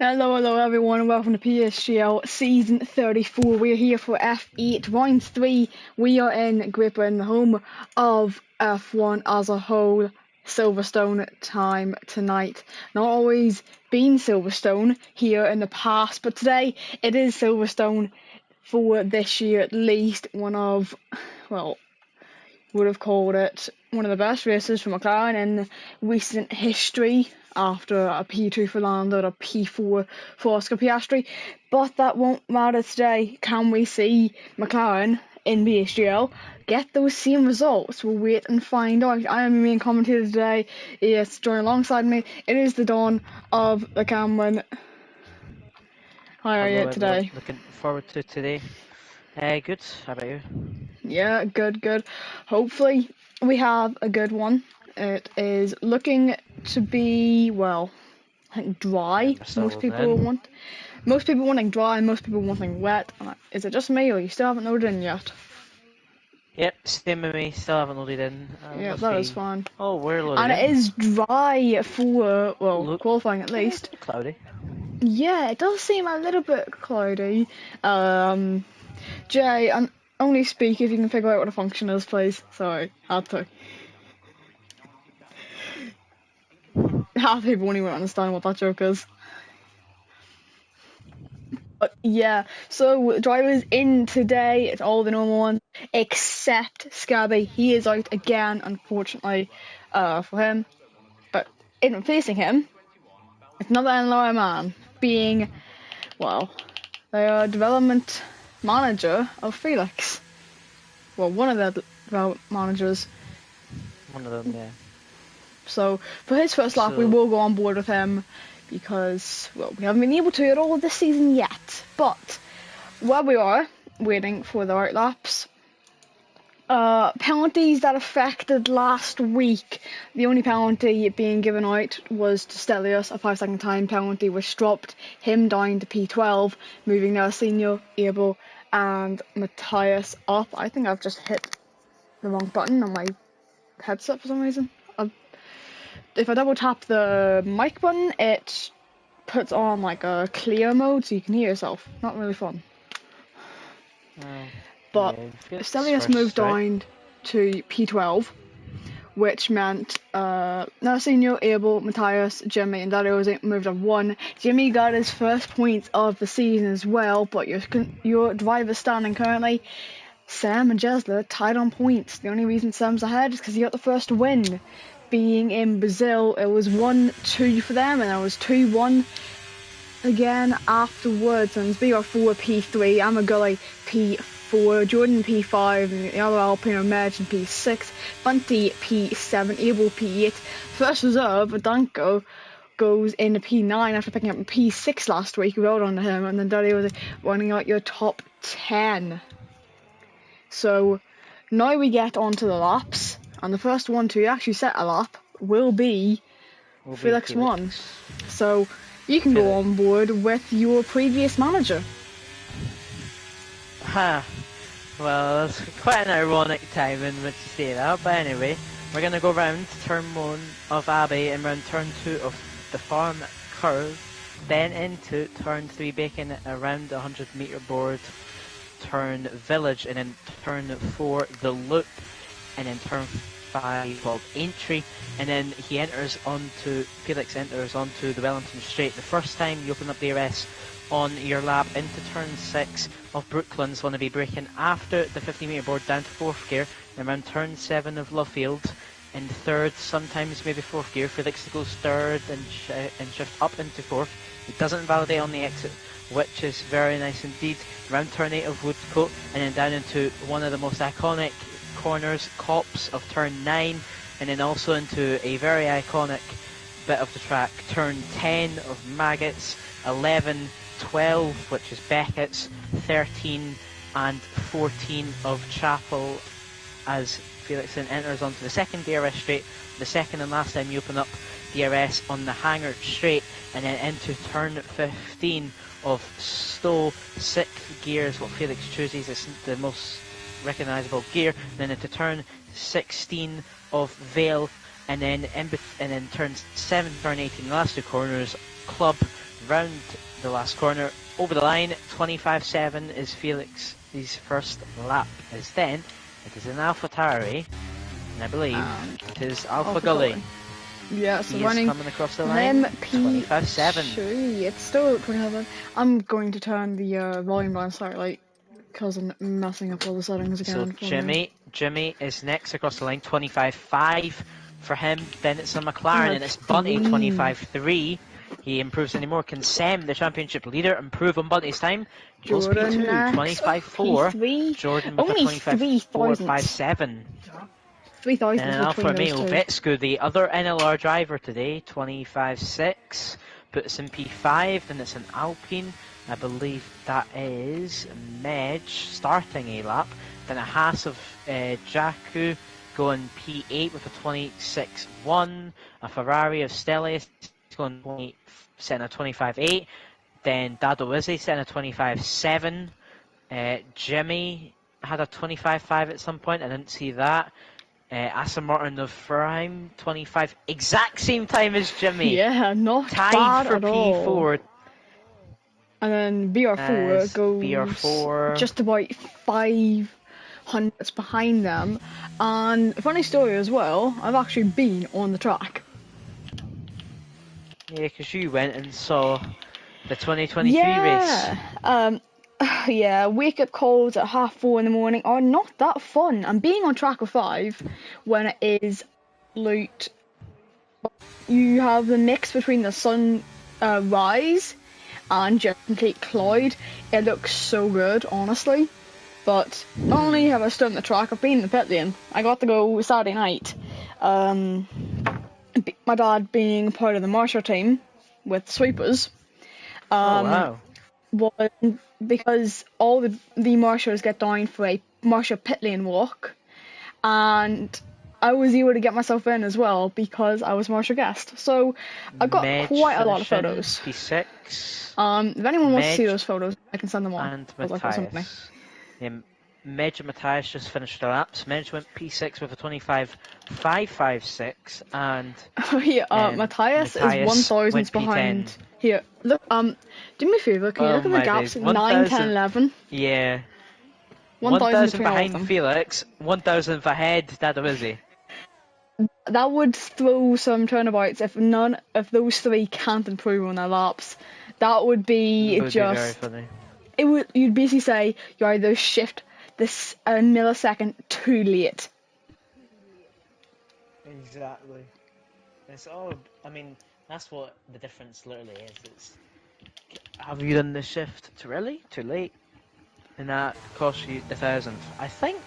Hello everyone, and welcome to PSGL Season 34. We're here for F8, Round 3. We are in Great Britain, home of F1 as a whole. Silverstone time tonight. Not always been Silverstone here in the past, but today it is Silverstone for this year at least. One of, well, would have called it one of the best races for McLaren in recent history, after a P2 for Lando and a P4 for Oscar Piastri. But that won't matter today. Can we see McLaren in PSGL get those same results? We'll wait and find out. I am your main commentator today. Yes, joining alongside me, it is the dawn of the Cameron. How are Hello you everyone, today? looking forward to today. Good, how about you? Yeah, good. Hopefully we have a good one. It is looking to be, well, I think dry. We're Most still people in. wanting dry, most people wanting wet. Is it just me, or you still haven't loaded in yet? Yep, same with me, still haven't loaded in. Yeah, Let's that is see. fine. Oh, we're loaded And it in. is dry for, well, Look, qualifying at yeah, it's least. a bit cloudy. Yeah, it does seem a little bit cloudy. Jay, and only speak if you can figure out what a function is, please. Sorry, had to. Half people won't even understand what that joke is. But yeah, so drivers in today, it's all the normal ones, except Scabby. He is out again, unfortunately, for him. But in replacing him, it's another NLR man, being, well, the development manager of Felix. Well, one of the development managers. One of them, yeah. So for his first lap, we So, will go on board with him because, well, we haven't been able to at all this season yet. But while we are waiting for the right laps, penalties that affected last week. The only penalty being given out was to Stelios, a 5-second time penalty, which dropped him down to P12, moving Nelsinho, Abel, and Matthias up. I think I've just hit the wrong button on my headset for some reason. If I double tap the mic button, it puts on like a clear mode so you can hear yourself. Not really fun. But yeah, Felix Stelios moved first, right? down to P12, which meant Nelsinho, Abel, Matthias, Jimmy, and Dario moved up 1. Jimmy got his first points of the season as well, but your driver standing currently, Sam and Jesler, tied on points. The only reason Sam's ahead is because he got the first win. Being in Brazil, it was 1-2 for them, and it was 2-1 again afterwards. And BR4 P3, Amagully P4, Jordan P5, and the other Alpino Medge in P6, Bunty P7, Abel P8. First reserve, Danko, goes into P9 after picking up a P6 last week. Well done to him. And then Daddy was running out your top 10. So now we get onto the laps, and the first one to actually set a lap will be Felix 1. So you can go on board with your previous manager. Well, it's quite an ironic time in which to say that, but anyway, we're going to go round turn 1 of Abbey and round turn 2 of the farm curve, then into turn 3, baking around the 100-metre board, turn village, and then turn 4 the loop, and then turn 5 called entry, and then Felix enters onto the Wellington straight. The first time you open up the DRS on your lap into turn 6 of Brooklands, going to be braking after the 50-metre board down to 4th gear, and around turn 7 of Lovefield in 3rd, sometimes maybe 4th gear. Felix goes 3rd and shift up into 4th. He doesn't validate on the exit, which is very nice indeed. Around turn 8 of Woodcote, and then down into one of the most iconic corners, Cops, of turn 9, and then also into a very iconic bit of the track, turn 10 of Maggots, 11, 12, which is Beckett's, 13 and 14 of Chapel, as Felix then enters onto the second DRS straight, the second and last time you open up DRS on the Hanger straight, and then into turn 15 of Stowe. 6th gear is what Felix chooses, it's the most recognisable gear, then into turn 16 of Vale, and then turn 7, turn 18, the last two corners, Club, round the last corner, over the line, 25.7 is Felix's first lap. As then, it is in AlphaTauri, and I believe it is Alpha Gully. Yeah, so He running is coming across the line, 25.7. It's still 27. I'm going to turn the volume down slightly because I'm messing up all the settings again. So Jimmy is next across the line, 25.5 for him. Then it's a McLaren and it's Bunty, 25.3. He improves anymore. Can Sam, the championship leader, improve on Bunty's time? Jordan P2, 25.4. Jordan with only a 25.457. 3,000 And Alfa Romeo Vetsku, the other NLR driver today, 25.6. Puts in P5, then it's an Alpine. I believe that is Medj starting a lap. Then a Haas of Jakku going P8 with a 26.1. A Ferrari of Stellius going setting a 25.8. Then Dado Izzy setting a 25.7. Jimmy had a 25.5 at some point. I didn't see that. Aston Martin of Prime, 25. Exact same time as Jimmy. Yeah, not tied bad for at P4. All. And then BR4 goes BR4 just about 500 behind them. And funny story as well, I've actually been on the track. Yeah, because you went and saw the 2023 race. Yeah, wake-up calls at 4:30 in the morning are not that fun. And being on track of 5 when it is late, you have the mix between the sun rise and just complete cloud. It looks so good, honestly. But not only have I stood on the track, I've been in the pit lane. I got to go Saturday night. My dad being part of the Marshall team with sweepers. Oh wow. Was because all the marshals get down for a marshal pit lane walk, and I was able to get myself in as well because I was marshal guest. So I got quite a lot of photos. P6. If anyone wants to see those photos, I can send them on. And Matthias. Medj and Matthias just finished their laps. Medj went P6 with a 25.556, and Matthias is 1,000 behind. P10. Here, look. Do me a favour. Can you look at the gaps? 9, 10, 11. Yeah. 1,000 behind Felix. 1,000 ahead Dado Izzy. That would throw some turnabouts if none of those three can't improve on their laps. That would be Be very funny. You'd basically say you either shift this a millisecond too late. Exactly. It's all. I mean, that's what the difference literally is. It's have you done the shift too early, too late, and that costs you 1,000. I think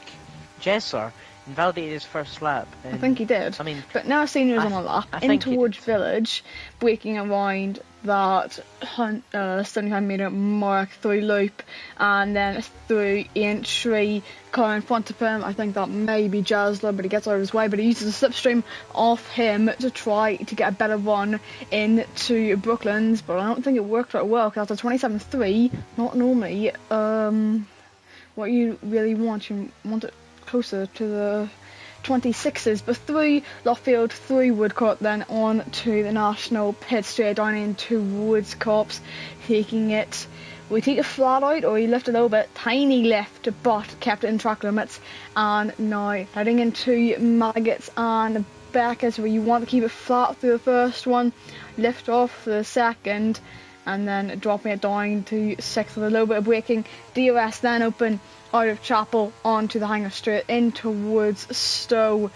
Jesser invalidated his first lap. I think he did. I mean, but now Senior's on a lap in towards Village, breaking around that 75-metre mark through loop, and then through entry, car in front of him. I think that may be Jazzler, but he gets out of his way. But he uses a slipstream off him to try to get a better run into Brooklands, but I don't think it worked very well because after 27.3, not normally what you really want. You want it closer to the 26s, but through Loffield, through Woodcourt, then on to the National Pit, straight down into Woodcourt, taking it. We take it flat out, or he lifted a little bit, tiny lift, but kept it in track limits. And now heading into Maggots and Beckers, where you want to keep it flat through the first one, lift off for the second, and then dropping it down to 6th with a little bit of braking. DRS then open out of Chapel onto the Hanger Straight in towards Stowe,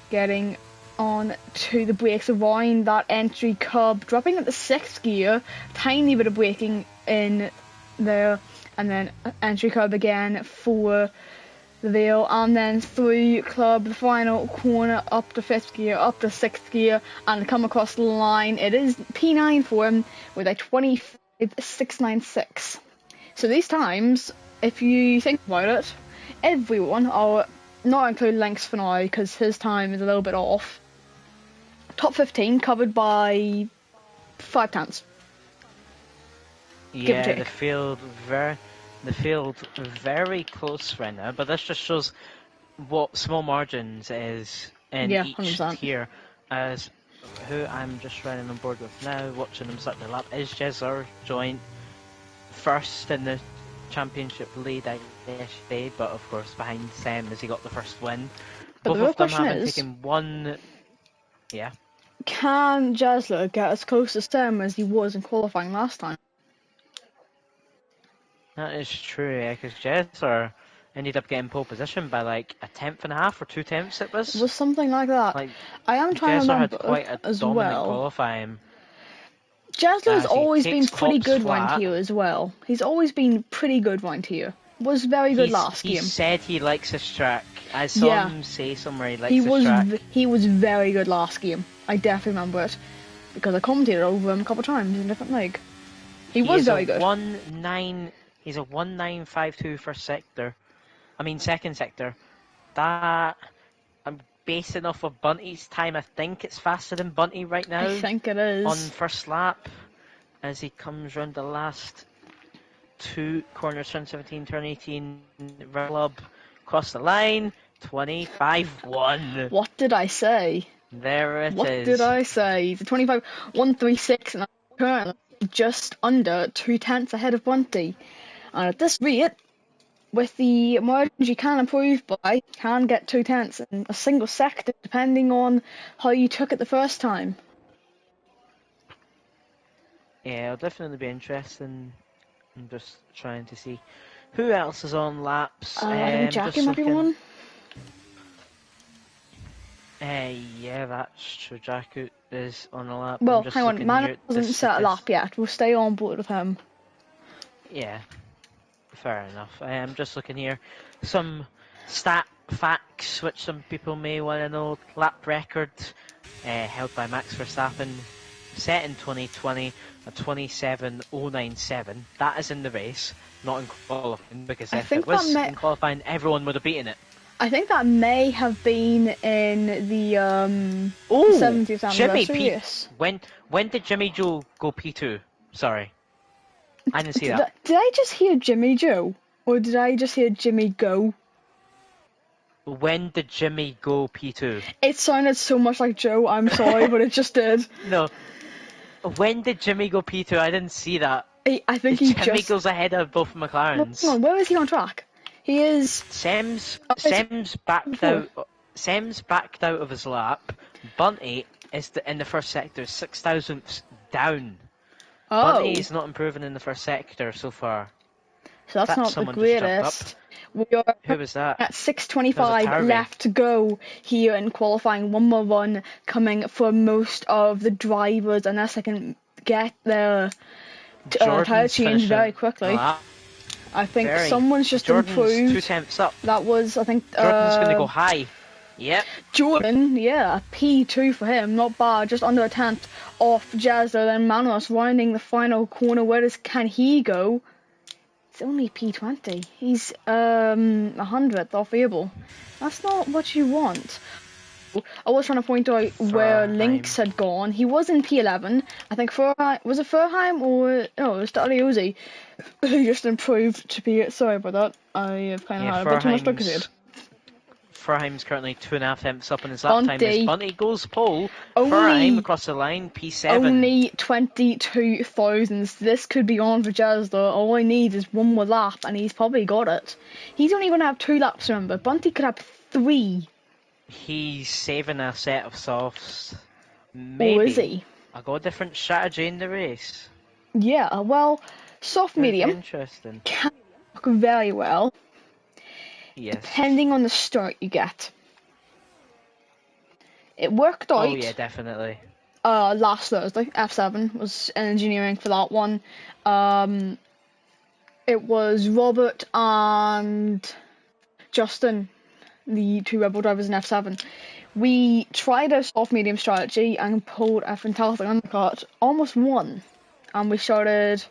getting on to the brakes around that entry curb, dropping at the 6th gear, tiny bit of braking in there, and then entry curb again for the Vale, and then through club, the final corner up to 5th gear, up to 6th gear, and come across the line. It is P9 for him with a 25.696. So these times, if you think about it, everyone, I'll not include Lynx for now because his time is a little bit off. Top 15 covered by 5 tenths. Yeah, the field very close right now, but this just shows what small margins is in each 100%. tier. As who I'm just running on board with now, watching them start their lap, is Jesler joint first in the championship lead, I guess, today, but of course behind Sam as he got the first win. But the Both real of them question having is, taken one. Yeah. can Jasler get as close to Sam as he was in qualifying last time? That is true, yeah, because Jesler ended up getting pole position by like a tenth and a half or 2 tenths it was. It was something like that. Like, I am trying to Jesler had remember quite a as dominant well. qualifying Jasler has as he always been takes pretty tops good round flat. here as well. He's always been pretty good round here. Was very good last He game. said he likes this track. I saw Yeah. him say somewhere he likes this track. He was very good last game. I definitely remember it because I commentated over him a couple of times in a different league. He was very good. He's a 1952 first sector. I mean second sector. That I'm basing off of Bunty's time. I think it's faster than Bunty right now. I think it is. On first lap, as he comes round the last two corners, turn 17, turn 18, club, across the line, 25-1. What did I say? There it is. What did I say? The 25, 136, and I'm currently just under 2 tenths ahead of Bunty. And at this rate, with the margins you can improve by, can get 2 tenths in a single sector, depending on how you took it the first time. Yeah, it'll definitely be interesting. I'm just trying to see who else is on laps. I think Jackie might be one. Yeah, that's true. Jackie is on a lap. Well, I'm just hang on, looking Man here at hasn't set a lap yet. We'll stay on board with him. Yeah, fair enough. I'm just looking here. Some stat facts which some people may want to know. Lap record held by Max Verstappen, set in 2020, a 27.097. That is in the race, not in qualifying, because if it was in qualifying, everyone would have beaten it. I think that may have been in the 70th anniversary race. When did Jimmy Joe go P2? Sorry. I didn't see that. Did I just hear Jimmy Joe? Or did I just hear Jimmy go? When did Jimmy go P2? It sounded so much like Joe, I'm sorry, but it just did. No. When did Jimmy go P2? I didn't see that. I think he Jimmy goes ahead of both McLarens. Well, where is he on track? He is... Sem's backed out. Sem's backed out of his lap. Bunty is in the first sector, 6 thousandths down. Oh. Bunty is not improving in the first sector so far. So that's not the greatest. We are Who was that? at 6:25 left to go here in qualifying. One more run coming for most of the drivers, unless I can get their tyre change very quickly. I think someone's just improved. 2 tenths up. That was, I think... Jordan's going to go high. Yep. Jordan, yeah, a P2 for him, not bad, just under a tenth off Jazza. Then Manos rounding the final corner. Where can he go? It's only P20. He's 100th off Abel. That's not what you want. I was trying to point out where Lynx had gone. He was in P11. I think was it Furheim or no? It was Daliosi who just improved to be. Sorry about that. I have kind of had a bit too much drug ahead. Furheim's currently 2.5 tenths up in his lap time as Bunty goes pole. Furheim across the line, P7. Only 22 thousandths. This could be on for Jazz though. All I need is one more lap and he's probably got it. He's only going to have 2 laps, remember. Bunty could have 3. He's saving a set of softs. Maybe. Or is he? I got a different strategy in the race. Yeah, well, soft medium. Interesting. Can work very well. Yes. Depending on the start you get. It worked out. Oh yeah, definitely. Last Thursday, F7 was engineering for that one. It was Robert and Justin, the 2 Rebel drivers in F7. We tried a soft medium strategy and pulled a fantastic undercut, almost won. And we started,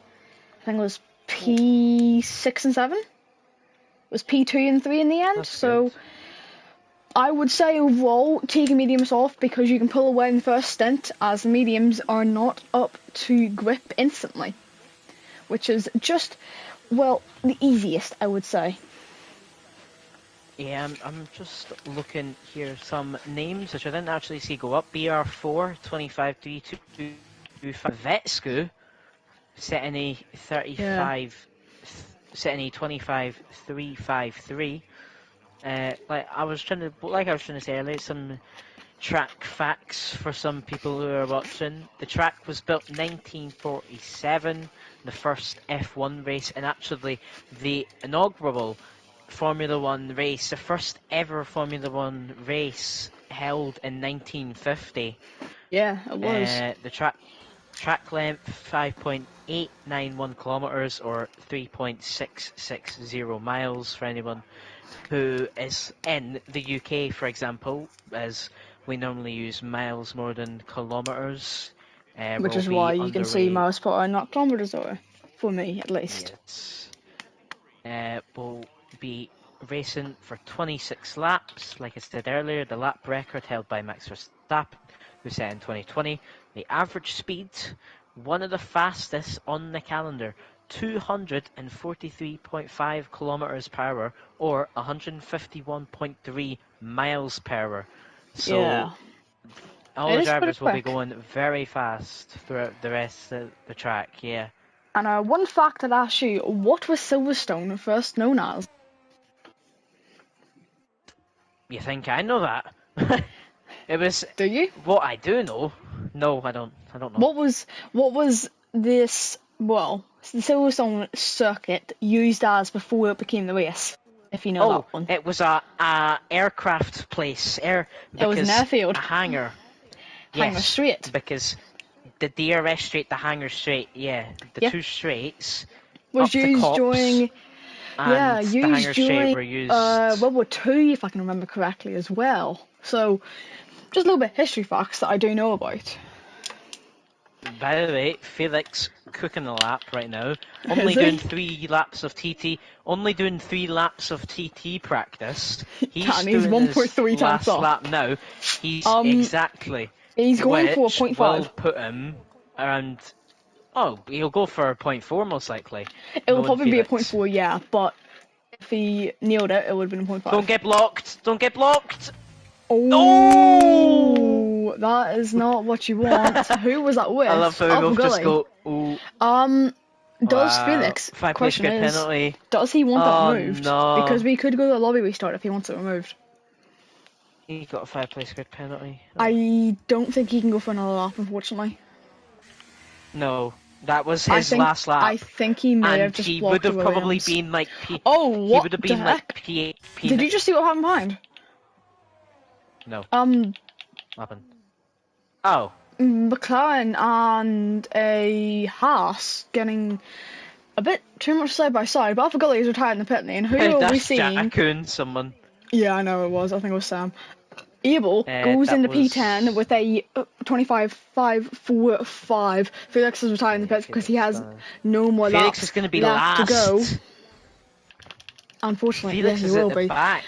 I think it was P6 and 7. It was P2 and 3 in the end. That's so good. I would say overall taking mediums off because you can pull away in the first stint, as the mediums are not up to grip instantly, which is just, well, the easiest, I would say. Yeah, I'm just looking here. Some names which I didn't actually see go up. BR4 253225 Vetsku setting a Yeah. 35, setting a 25353. Like I was trying to say earlier, some track facts for some people who are watching. The track was built in 1947, the first F1 race, and actually the inaugural Formula One race, the first ever Formula One race held in 1950. Yeah, it was. The track length 5.891 kilometers or 3.660 miles for anyone who is in the UK, for example, as we normally use miles more than kilometers. Which Will is why be you can see underway. miles per hour, not kilometers per hour. For me, at least. Yes. Will be racing for 26 laps. Like I said earlier, the lap record held by Max Verstappen, who set in 2020. The average speed, one of the fastest on the calendar, 243.5 kilometers per hour or 151.3 miles per hour. So Yeah. all It the is pretty drivers will be quick. going very fast throughout the rest of the track. Yeah. And one fact I'd ask you, what was Silverstone first known as? You think I know that? It was Do you? what I do know. No, I don't. I don't know. What was this, well, the Silverstone circuit used as before it became the race? If you know that Oh, one. it was a aircraft place. It was an Because airfield. a hangar. Hangar Yes, Street. because the DRS straight, the hangar straight. Yeah, the Yeah. two straights Was up to used Cops during, and yeah, the used hangar straight during were used. World War Two, if I can remember correctly, as well. So, just a little bit of history facts that I do know about. By the way, Felix cooking a lap right now. Is Only doing he? 3 laps of TT. Only doing 3 laps of TT practice. He's Can he's doing his 1.3 times last off. lap now. He's Um, exactly, he's going for a which point will 0.5. put him around. Oh, he'll go for a point 0.4 most likely. It will Knowing probably be a point Felix. 0.4, yeah, but if he nailed it, it would have been a point 0.5. Don't get blocked. Don't get blocked. Oh! Oh, that is not what you want. Who was that I love with? how we Alpha both just Gully. go. Ooh, Um, does wow. Felix, 5 place question grid is, penalty. does he want that Oh removed? Because no. we could go to the lobby restart if he wants it removed. He got a 5 place grid penalty. Oh. I don't think he can go for another lap, unfortunately. No, that was I his think last I lap, think he may have and just he would blocked the have probably Williams. been like Oh, he what would have the been like heck? P. Did you just see what happened behind? No, Um, what happened? Oh, McLaren and a Haas getting a bit too much side by side, but Alpha Gully is retired in the pit lane. Who are we that's seeing? Jakun, someone. Yeah, I know it was. I think it was Sam. Abel goes That into P10 was. with a 25.545. Felix is retired in the Yeah, pits because he has Felix. no more Felix is laps going to be left to go. last. Unfortunately, yeah, Felix he is at will the be. back.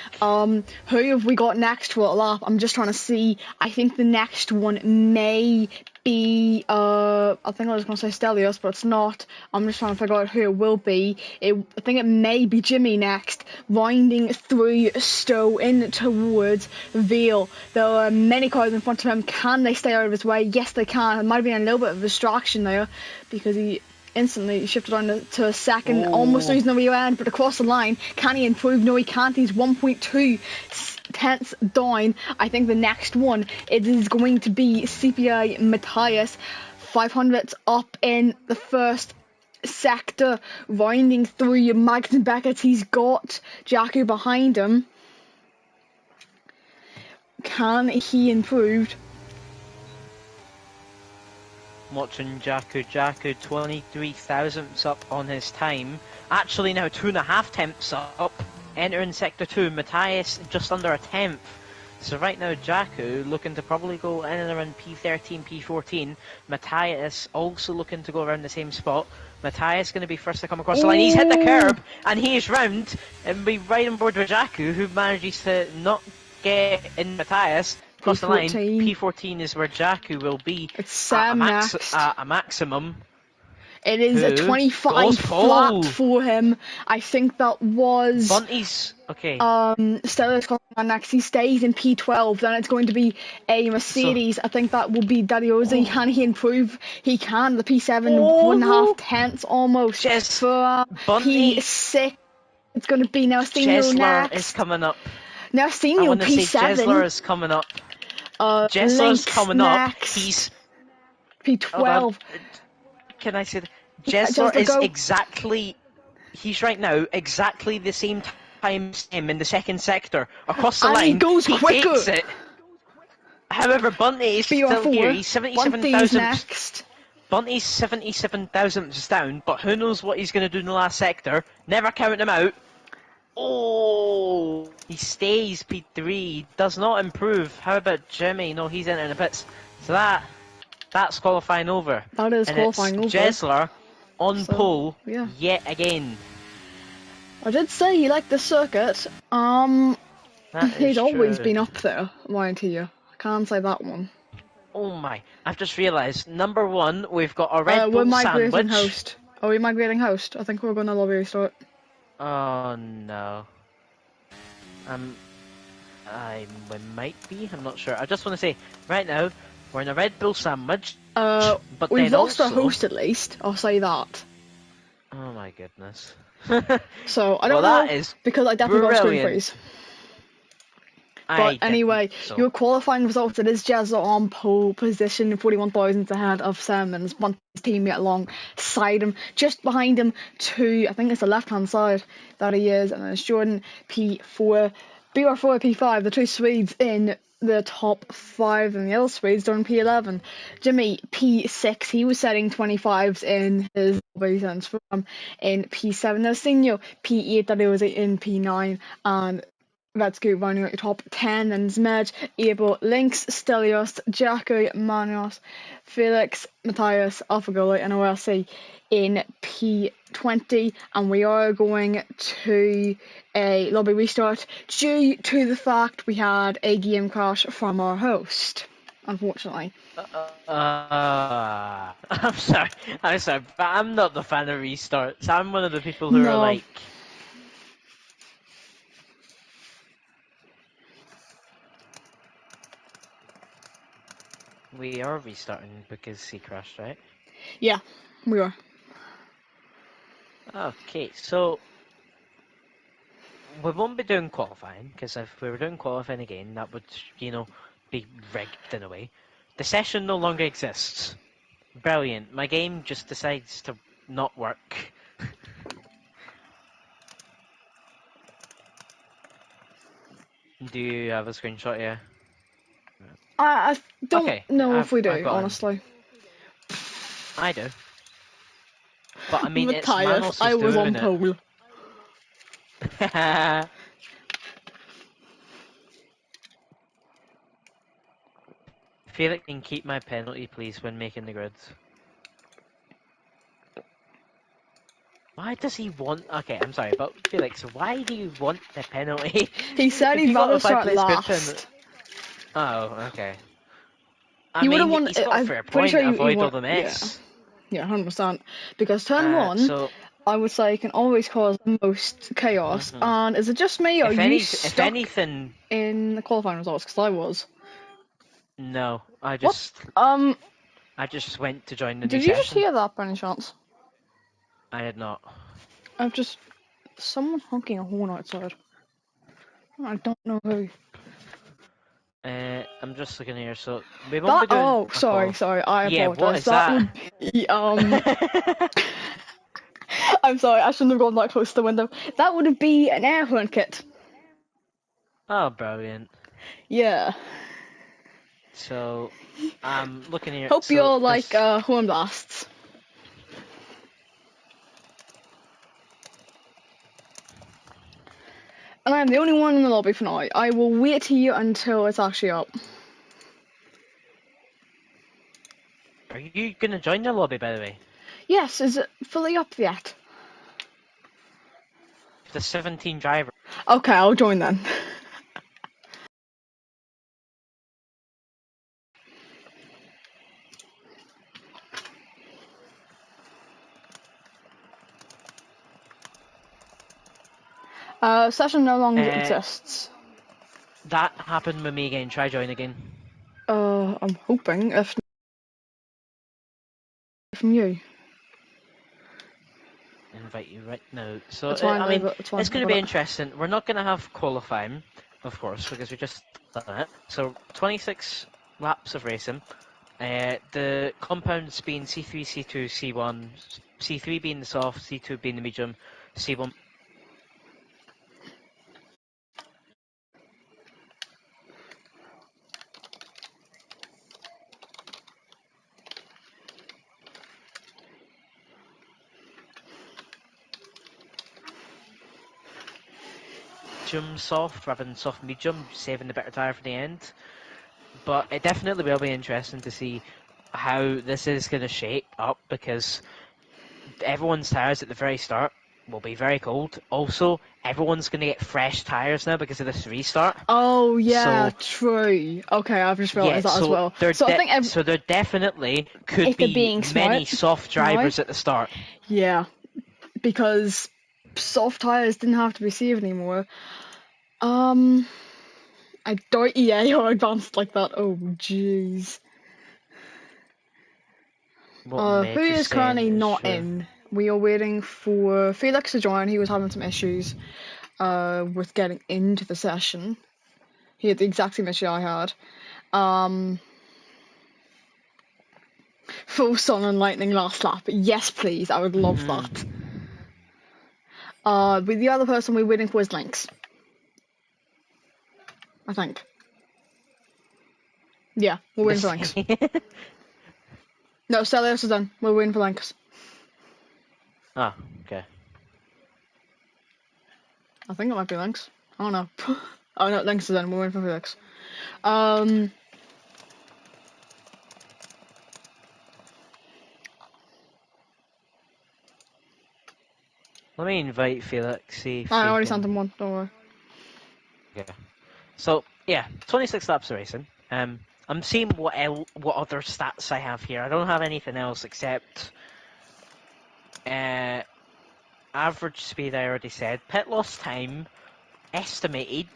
Who have we got next for a lap? I'm just trying to see. I think the next one may be. I think I was going to say Stelios, but it's not. I'm just trying to figure out who it will be. I think it may be Jimmy next, winding through Stowe in towards Veal. There are many cars in front of him. Can they stay out of his way? Yes, they can. It might have been a little bit of a distraction there because he instantly shifted on to a second, almost Oh, losing the rear end, but across the line, can he improve? No, he can't. He's 1.2 tenths down. I think the next one, it is going to be CPI Matthias, 500 up in the first sector, winding through Magnus Beckett. He's got Jacko behind him. Can he improve? watching Jakku 23 thousandths up on his time. Actually now 2.5 tenths up. Entering sector 2, Matthias just under a tenth. So right now Jakku looking to probably go in and around P13, P14. Matthias also looking to go around the same spot. Matthias going to be first to come across the line. He's hit the curb and he is round and be right on board with Jakku, who manages to not get in Matthias. Across the line, P14 is where Jakku will be It's at Sam next. a maximum. It is a Who 25 goes? flat Oh, for him. I think that was Bunty's okay. Stella's coming on next. He stays in P12. Then it's going to be a So, Mercedes. I think that will be Dadiozi. Can oh, he improve? He can. The P7 oh no, 1.5 tenths almost Jes for Bunty P6. It's going to be Nelsinho Jesler is next. coming up. I Nelsinho want to say Jesler P7. is coming up. Jesler's Links coming up. He's next. hold on. P12. Can I say that? Jesler Jesler is go. exactly. He's right now exactly the same time as him in the second sector across the And he line. goes He quicker. takes it. However, Bunty is still here. BR4. He's 77 Bunty's thousandths. next. Bunty's 77 thousandths down, but who knows what he's going to do in the last sector? Never count him out. Oh, he stays P3. Does not improve. How about Jimmy? No, he's entering the pits. So that's qualifying over. That is And it's qualifying over. Jesler on So, pole yeah. yet again. I did say he liked the circuit. That is He's always true. been up there, lying to you. I can't say that one. Oh my, I've just realised, number one, we've got a Red We're Bull migrating sandwich. host. Are we migrating host? I think we're going to lobby restart. Oh no. We might be, I'm not sure. I just want to say, right now, we're in a Red Bull sandwich. But We've then lost also... our host at least. I'll say that. Oh my goodness. So I well, don't know that is because I definitely got a screen brilliant. freeze. I But didn't, anyway, so. your qualifying results, it is Jezza on pole position, 41 thousandths ahead of Simmons, Bunty's teammate alongside him. Just behind him to, I think it's the left-hand side that he is, and then it's Jordan P4, BR4, P5, the two Swedes in the top 5, and the other Swedes are in P11. Jimmy P6, he was setting 25s in his sense from in P7. Now Senior P8, that he was in P9, and let's go rounding out your top 10 and Zmed, Abel, Lynx, Stelios, Jacko, Manos, Felix, Matthias, Alphagoli and OLC in P20, and we are going to a lobby restart due to the fact we had a game crash from our host, unfortunately. I'm sorry, but I'm not the fan of restarts. I'm one of the people who are No. like... We are restarting because he crashed, right? Yeah, we are. Okay, so we won't be doing qualifying, because if we were doing qualifying again, that would, be rigged in a way. The session no longer exists. Brilliant. My game just decides to not work. Do you have a screenshot here? I don't Okay, know if we I've do, got honestly. I do. But I mean, it's Matthias, Manos I who's was on doing it. pole. Felix can keep my penalty, please, when making the grids. Why does he want... Okay, I'm sorry, but Felix, why do you want the penalty? He said he'd rather If I start play script pen... last. Oh, okay. I He would have mean, won. he's got a I'm fair pretty point, sure he avoid all won. the Yeah, mess. yeah, 100%. Because turn one, So... I would say, can always cause the most chaos. And is it just me, or are you If stuck anything... in the qualifying results? Because I was. No, What? I just went to join the new Did you just session. hear that by any chance? I had not. I've just someone honking a horn outside. I don't know who. I'm just looking here, so we won't be doing Oh, a call. sorry. I Yeah, what apologize. is That that? would be I'm sorry. I shouldn't have gone that close to the window. That would be an air horn kit. Oh, brilliant. Yeah. So, I'm looking here. Hope you So all like this... horn blasts. And I'm the only one in the lobby for now. I will wait here until it's actually up. Are you gonna join the lobby, by the way? Yes, is it fully up yet? The 17 driver. Okay, I'll join then. Session no longer Uh, exists. that happened with me again. Try join again. I'm hoping if from you. Invite you right now. So, It's fine, I mean, it's fine. it's going to I've be got it. interesting. We're not going to have qualifying, of course, because we just done it. So, 26 laps of racing. The compounds being C3, C2, C1, C3 being the soft, C2 being the medium, C1. Medium soft rather than soft medium, saving the better tyre for the end. But it definitely will be interesting to see how this is going to shape up, because everyone's tyres at the very start will be very cold. Also, everyone's going to get fresh tyres now because of this restart. Oh yeah, So true. Okay, I've just yeah, realised that as well. there So I think there definitely could if they're be being many smart soft now, drivers at the start. yeah, because soft tires didn't have to be saved anymore. I doubt EA are advanced like that. Oh jeez. What Who Meg is is saying currently is not true. in? We are waiting for Felix to join. He was having some issues with getting into the session. He had the exact same issue I had. Full sun and lightning last lap. Yes, please. I would love that. With the other person we're waiting for is Lynx. I think. Yeah, we're waiting for Lynx. No, Stelios is done. We're waiting for Lynx. Ah, okay. I think it might be Lynx. I don't know. Oh no, Lynx is done. We're waiting for Felix. Let me invite Felix, see if I he already sent him can. one. Don't worry. Okay. So yeah, 26 laps of racing. I'm seeing what other stats I have here. I don't have anything else except average speed. I already said. Pit loss time estimated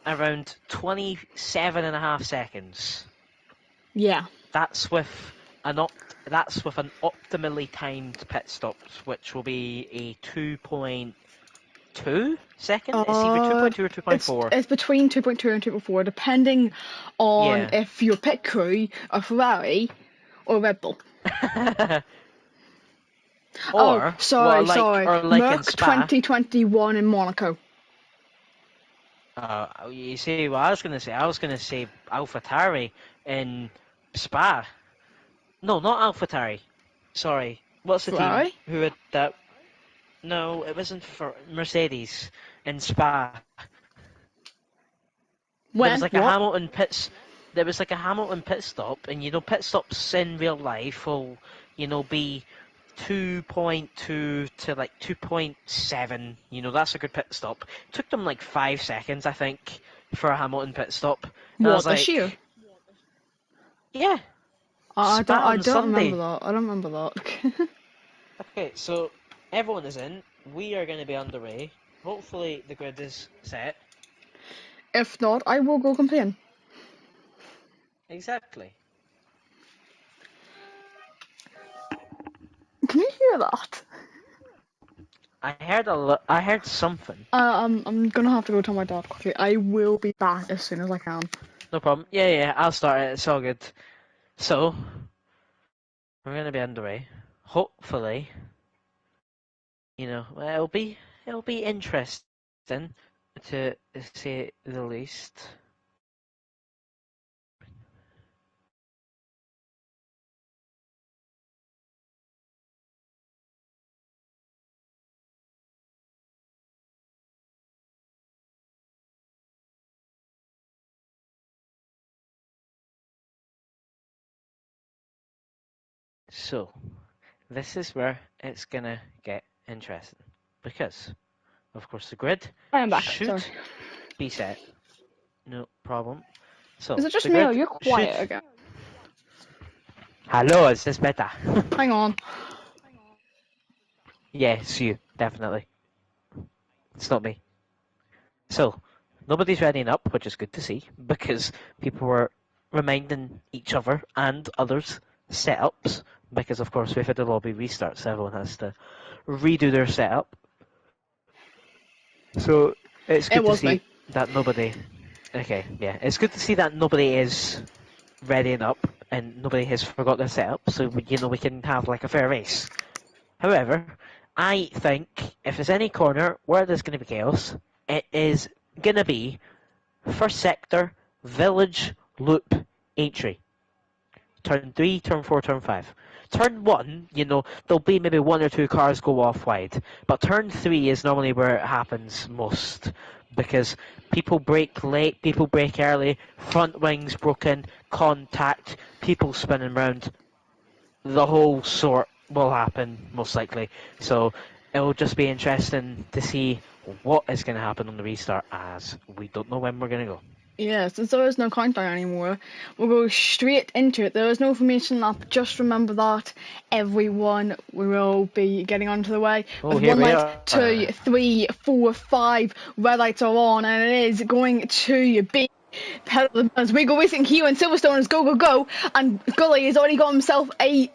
around 27.5 seconds. Yeah. That's with an optimally timed pit stop, which will be a 2.2 second. It's either 2.2 or It's 2.4. it's between 2.2 and 2.4, depending on Yeah. if your pit crew are Ferrari or Red Bull. Oh, Or sorry. like in Merc Spa. 2021 in Monaco. You see what I was gonna say? I was gonna say AlphaTauri in Spa. No, not AlphaTauri. Sorry. What's the team Ferrari? who had that? No, it wasn't for Mercedes in Spa. There was When? like a What? Hamilton pits. There was like a Hamilton pit stop, and pit stops in real life will be 2.2 to like 2.7. That's a good pit stop. It took them like 5 seconds, I think, for a Hamilton pit stop. And I was What, this year? like, yeah, I Spa on don't remember Sunday. that. I don't remember that. Okay, so everyone is in. We are going to be underway. Hopefully the grid is set. If not, I will go complain. Exactly. Can you hear that? I heard something. I'm gonna have to go tell my dad quickly. I will be back as soon as I can. No problem. Yeah, I'll start it. It's all good. So, we're going to be underway. Hopefully, it'll be interesting, to say the least. So, this is where it's going to get interesting. Because, of course, the grid I am back. should Sorry. be set. No problem. Is So, it just the me or grid you're should... quiet again? Hello, is this better? Hang on. Yes, you, definitely. It's not me. So, nobody's readying up, which is good to see, because people were reminding each other and others setups, because of course we've had the lobby restart, so everyone has to redo their setup. So, it's It good to was see me. that nobody... Okay, yeah, it's good to see that nobody is readying up and nobody has forgot their setup, so we can have like a fair race. However, I think if there's any corner where there's going to be chaos, it is going to be first sector, village, loop, entry. Turn 3, turn 4, turn 5. Turn 1, there'll be maybe 1 or 2 cars go off wide. But turn 3 is normally where it happens most. Because people brake late, people brake early, front wings broken, contact, people spinning round. The whole sort will happen, most likely. So it'll just be interesting to see what is going to happen on the restart, as we don't know when we're going to go. Yeah, since there is no countdown anymore, we'll go straight into it. There is no formation lap. Just remember that everyone will be getting onto the way Oh, with here one we light, are. 2, 3, 4, 5 red lights are on, and it is going to be pedal as we go racing here, and Silverstone is go go go, and Gully has already got himself a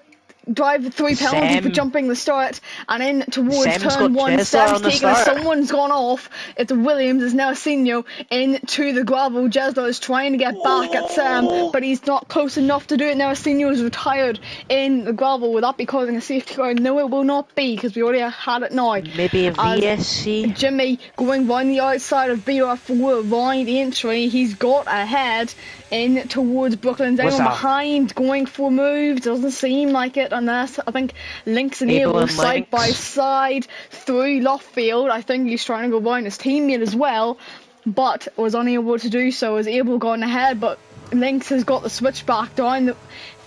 drive 3 penalty for jumping the start, and in towards Sam's turn got 1. Jesler Seb's on the taken as start. someone's gone off. It's Williams, is now Senior into the gravel. Jesler is trying to get back at Sam, but he's not close enough to do it. Now Senior is retired in the gravel. Will that be causing a safety car? No, it will not be, because we already had it now. Maybe a As VSC? Jimmy going round the outside of BR4, round the entry, he's got ahead in towards Brooklyn. What's Anyone that? behind going for moves? Doesn't seem like it, unless I think Lynx and Abel Abel and side by Lynx. side through Loftfield. I think he's trying to go round his teammate as well, but was unable to do so as Abel gone ahead. But Lynx has got the switchback down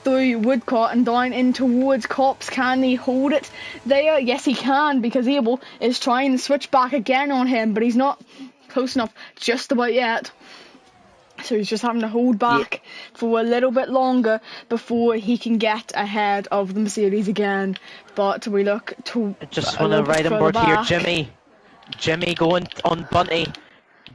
through Woodcourt and down in towards Cops. Can he hold it there? Yes, he can, because Abel is trying to switch back again on him, but he's not close enough just about yet. So he's just having to hold back for a little bit longer before he can get ahead of the Mercedes again. But we look to I just a want to little bit ride on further board here. back. Jimmy going on Bunty.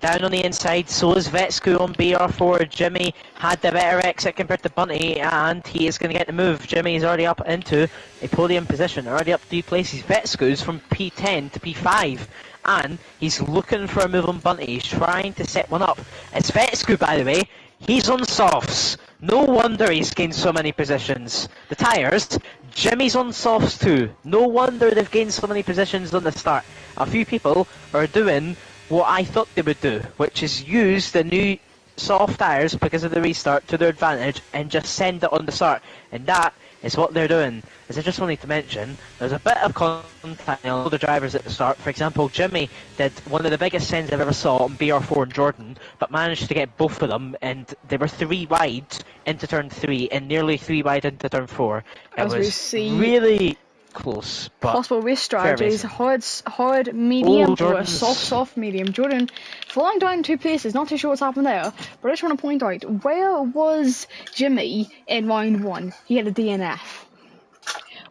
Down on the inside, so is Vetsku on BR4. Jimmy had the better exit compared to Bunty, and he is going to get the move. Jimmy is already up into a podium position, already up 3 places. Vetsku's from P10 to P5, and he's looking for a move on Bunty. He's trying to set one up. It's Vetsku, by the way. He's on softs. No wonder he's gained so many positions. The tyres, Jimmy's on softs too. No wonder they've gained so many positions on the start. A few people are doing what I thought they would do, which is use the new soft tyres because of the restart to their advantage and just send it on the start. And that is what they're doing. As I just wanted to mention, there's a bit of contact on all the drivers at the start. For example, Jimmy did one of the biggest sends I've ever saw on BR4 in Jordan, but managed to get both of them, and they were 3 wide into turn 3 and nearly 3 wide into turn 4. It As we was see really close, but possible race fair strategies: racing. hard medium, or a Jordan's soft medium. Jordan flying down 2 places, not too sure what's happened there, but I just want to point out, where was Jimmy in round 1? He had a DNF.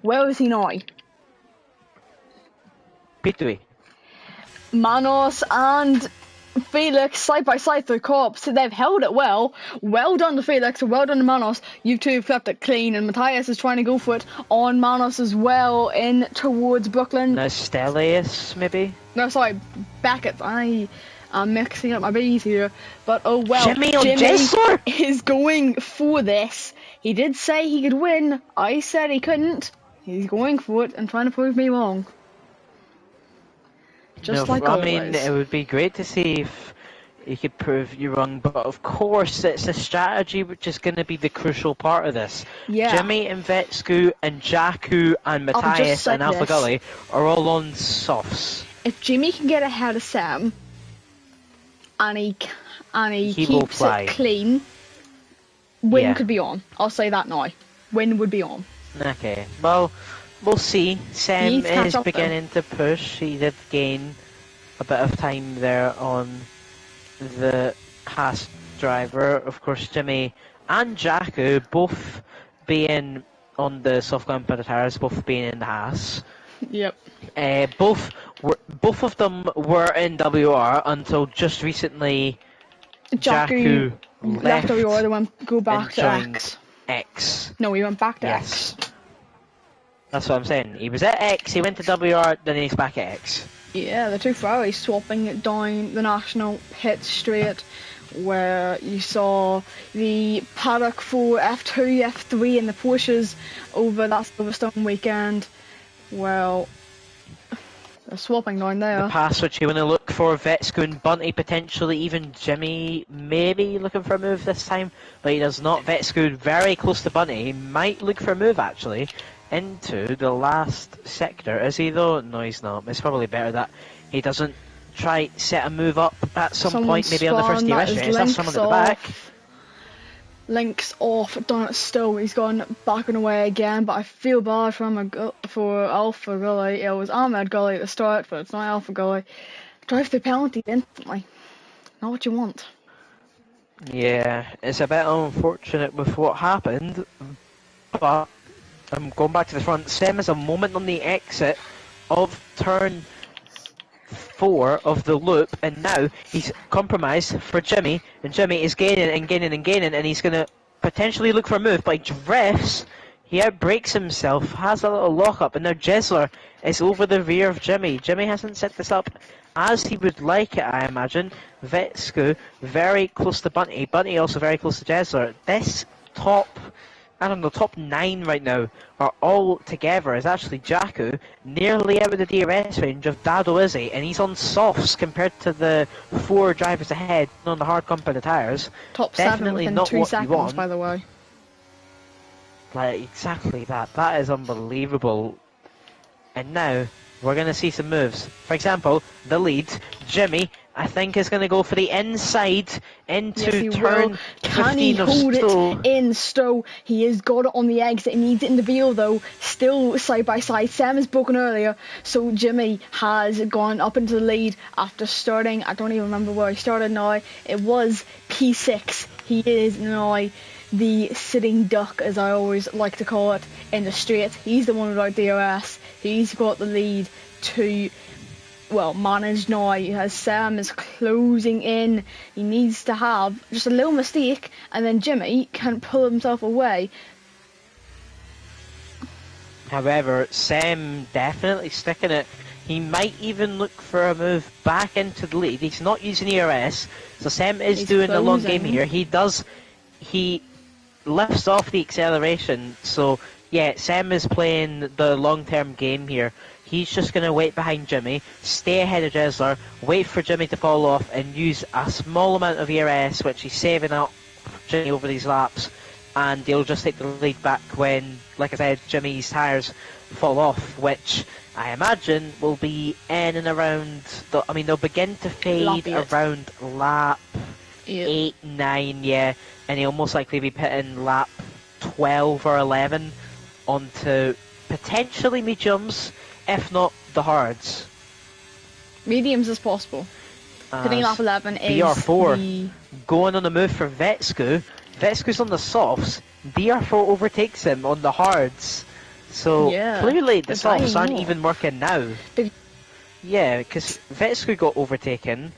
Where is he now? P3. Manos and Felix side by side through Cops. They've held it well. Well done to Felix, well done to Manos. You two have kept it clean, and Matthias is trying to go for it on Manos as well in towards Brooklyn. Nostelius, maybe? No, sorry, Beckett. I am mixing up my B's here. But oh well, Jimmy on Jesler? is going for this. He did say he could win. I said he couldn't. He's going for it and trying to prove me wrong. Just No, like I always. mean, it would be great to see if you could prove you wrong, but of course it's a strategy which is going to be the crucial part of this. Yeah. Jimmy and Vetsku and Jakku and Matthias and Alpha Gully are all on softs. If Jimmy can get ahead of Sam and he keeps it clean, win could be on. I'll say that now. Win would be on. Okay, well, we'll see. Sam is beginning to push. He did gain a bit of time there on the Haas driver. Of course, Jimmy and Jakku both being on the soft ground tires, both being in the Haas. Yep. Both of them were in WR until just recently. Jackie Jakku left WR, left then go and back to joined X. X. No, he went back to Yes, X. that's what I'm saying. He was at X, he went to WR, then he's back at X. Yeah, the two Ferraris swapping down the national pit straight, where you saw the paddock for F2, F3 and the Porsches over that Silverstone weekend. Well, they're swapping down The there. pass which you want to look for, Vetsko and Bunty, potentially even Jimmy, maybe looking for a move this time, but he does not. Vetsko very close to Bunty. He might look for a move actually into the last sector. Is he though? No, he's not. It's probably better that he doesn't try set a move up at some point, maybe on the first DRS race. That's someone at the back. Links off down at Stowe. He's gone back and away again, but I feel bad for Alpha Gully. It was Ahmed Gully at the start, but it's not Alpha Gully. Drive through penalty instantly. Not what you want. Yeah, it's a bit unfortunate with what happened, but I'm going back to the front. Sem is a moment on the exit of turn 4 of the loop, and now he's compromised for Jimmy, and Jimmy is gaining and gaining and gaining, and he's going to potentially look for a move, but he drifts, he outbrakes himself, has a little lock-up, and now Jesler is over the rear of Jimmy. Jimmy hasn't set this up as he would like it, I imagine. Vetsko very close to Bunty, Bunty also very close to Jesler. This top 9 right now are all together is actually Jakku, nearly out of the DRS range of Dado Izzy, and he's on softs compared to the 4 drivers ahead on the hard compound tyres. Top Definitely 7 within not 2 what seconds, you want. by the way. Like, exactly that. That is unbelievable. And now, we're going to see some moves. For example, the lead, Jimmy, I think is going to go for the inside into turn 15 of hold Stowe. it in Stowe? He has got it on the exit. He needs it in the Veal though. Still side by side. Sam has broken earlier, so Jimmy has gone up into the lead after starting. I don't even remember where he started now. It was P6. He is now the sitting duck, as I always like to call it, in the straight. He's the one without DRS. He's got the lead to, well, manage now as Sam is closing in. He needs to have just a little mistake and then Jimmy can pull himself away. However, Sam definitely sticking it. He might even look for a move back into the lead. He's not using ERS, so Sam is doing a long game here. He lifts off the acceleration, so yeah, Sam is playing the long-term game here. He's just going to wait behind Jimmy, stay ahead of Jesler, wait for Jimmy to fall off, and use a small amount of ERS, which he's saving up Jimmy over these laps, and he'll just take the lead back when, like I said, Jimmy's tyres fall off, which I imagine will be in and around, they'll begin to fade around lap 8, 9, yeah, and he'll most likely be pitting lap 12 or 11 onto potentially mediums, if not the hards. Mediums as possible. Pitting lap 11 is BR4 going on the move for Vetsko. Vetsko's on the softs. BR4 overtakes him on the hards. So clearly the softs aren't even working now. Yeah, because Vetsko got overtaken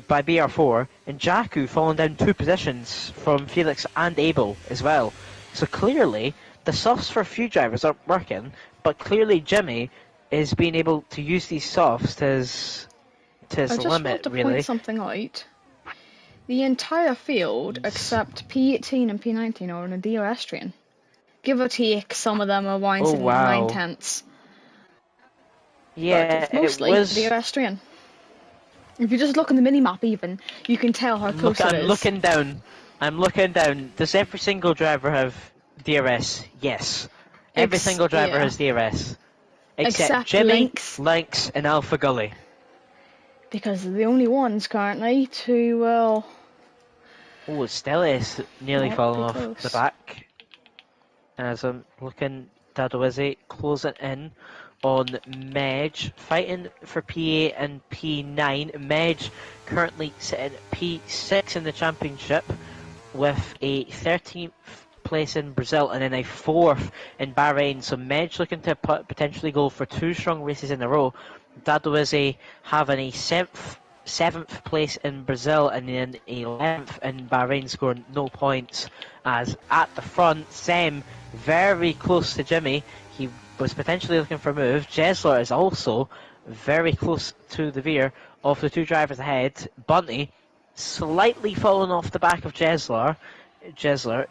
by BR4 and Jakku falling down 2 positions from Felix and Abel as well. So clearly the softs for a few drivers aren't working, but clearly Jimmy is being able to use these softs to his limit, really. I just want to point something out. The entire field, except P18 and P19, are on a DRS train. Give or take, some of them are winding 9/10. Yeah, but it's mostly it was DRS train. If you just look on the mini-map even, you can tell how close it is. I'm looking down. Does every single driver have DRS? Yes. Every single driver has DRS. Except Jimmy, Lynx, and Alpha Gully. Because they're the only ones currently to, well... Oh, Stella is nearly falling off the back. As I'm looking, Dado Izzy closing in on Medj, fighting for P8 and P9. Medj currently sitting P6 in the championship with a 13th place in Brazil and then a 4th in Bahrain. So Medj looking to potentially go for 2 strong races in a row. Dadoise having a 7th place in Brazil and then 11th in Bahrain, scoring no points. As at the front, Sem very close to Jimmy. He was potentially looking for a move. Jesler is also very close to the rear of the 2 drivers ahead. Bunty slightly fallen off the back of Jesler.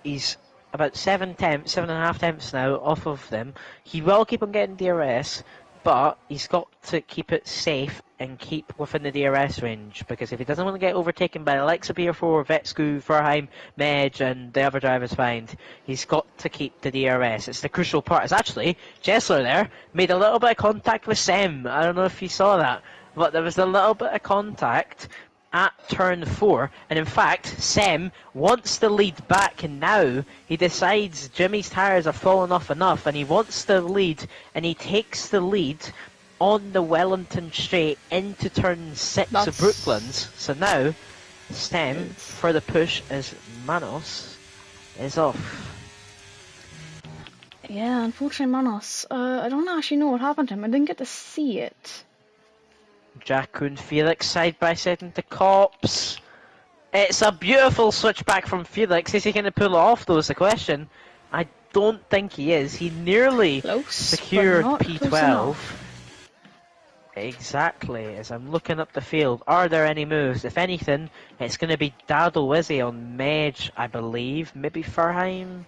He's about 7.5 tenths now off of them. He will keep on getting DRS, but he's got to keep it safe and keep within the DRS range, because if he doesn't want to get overtaken by the likes of BR4, Vetsku, Furheim, Medj and the other drivers behind, he's got to keep the DRS. It's the crucial part. It's actually, Jesler there made a little bit of contact with Sem. I don't know if you saw that, but there was a little bit of contact at turn 4, and in fact Sem wants the lead back, and now he decides Jimmy's tyres are falling off enough and he wants the lead, and he takes the lead on the Wellington straight into turn 6 of Brooklands. So now Sem for the push as Manos is off. Yeah, unfortunately Manos, I don't actually know what happened to him. I didn't get to see it. Jacko and Felix side by side into Cops. It's a beautiful switchback from Felix. Is he going to pull it off though is the question. I don't think he is. He nearly secured P12. Exactly, as I'm looking up the field. Are there any moves? If anything, it's going to be Dado Wizzy on Medj, I believe. Maybe Furheim?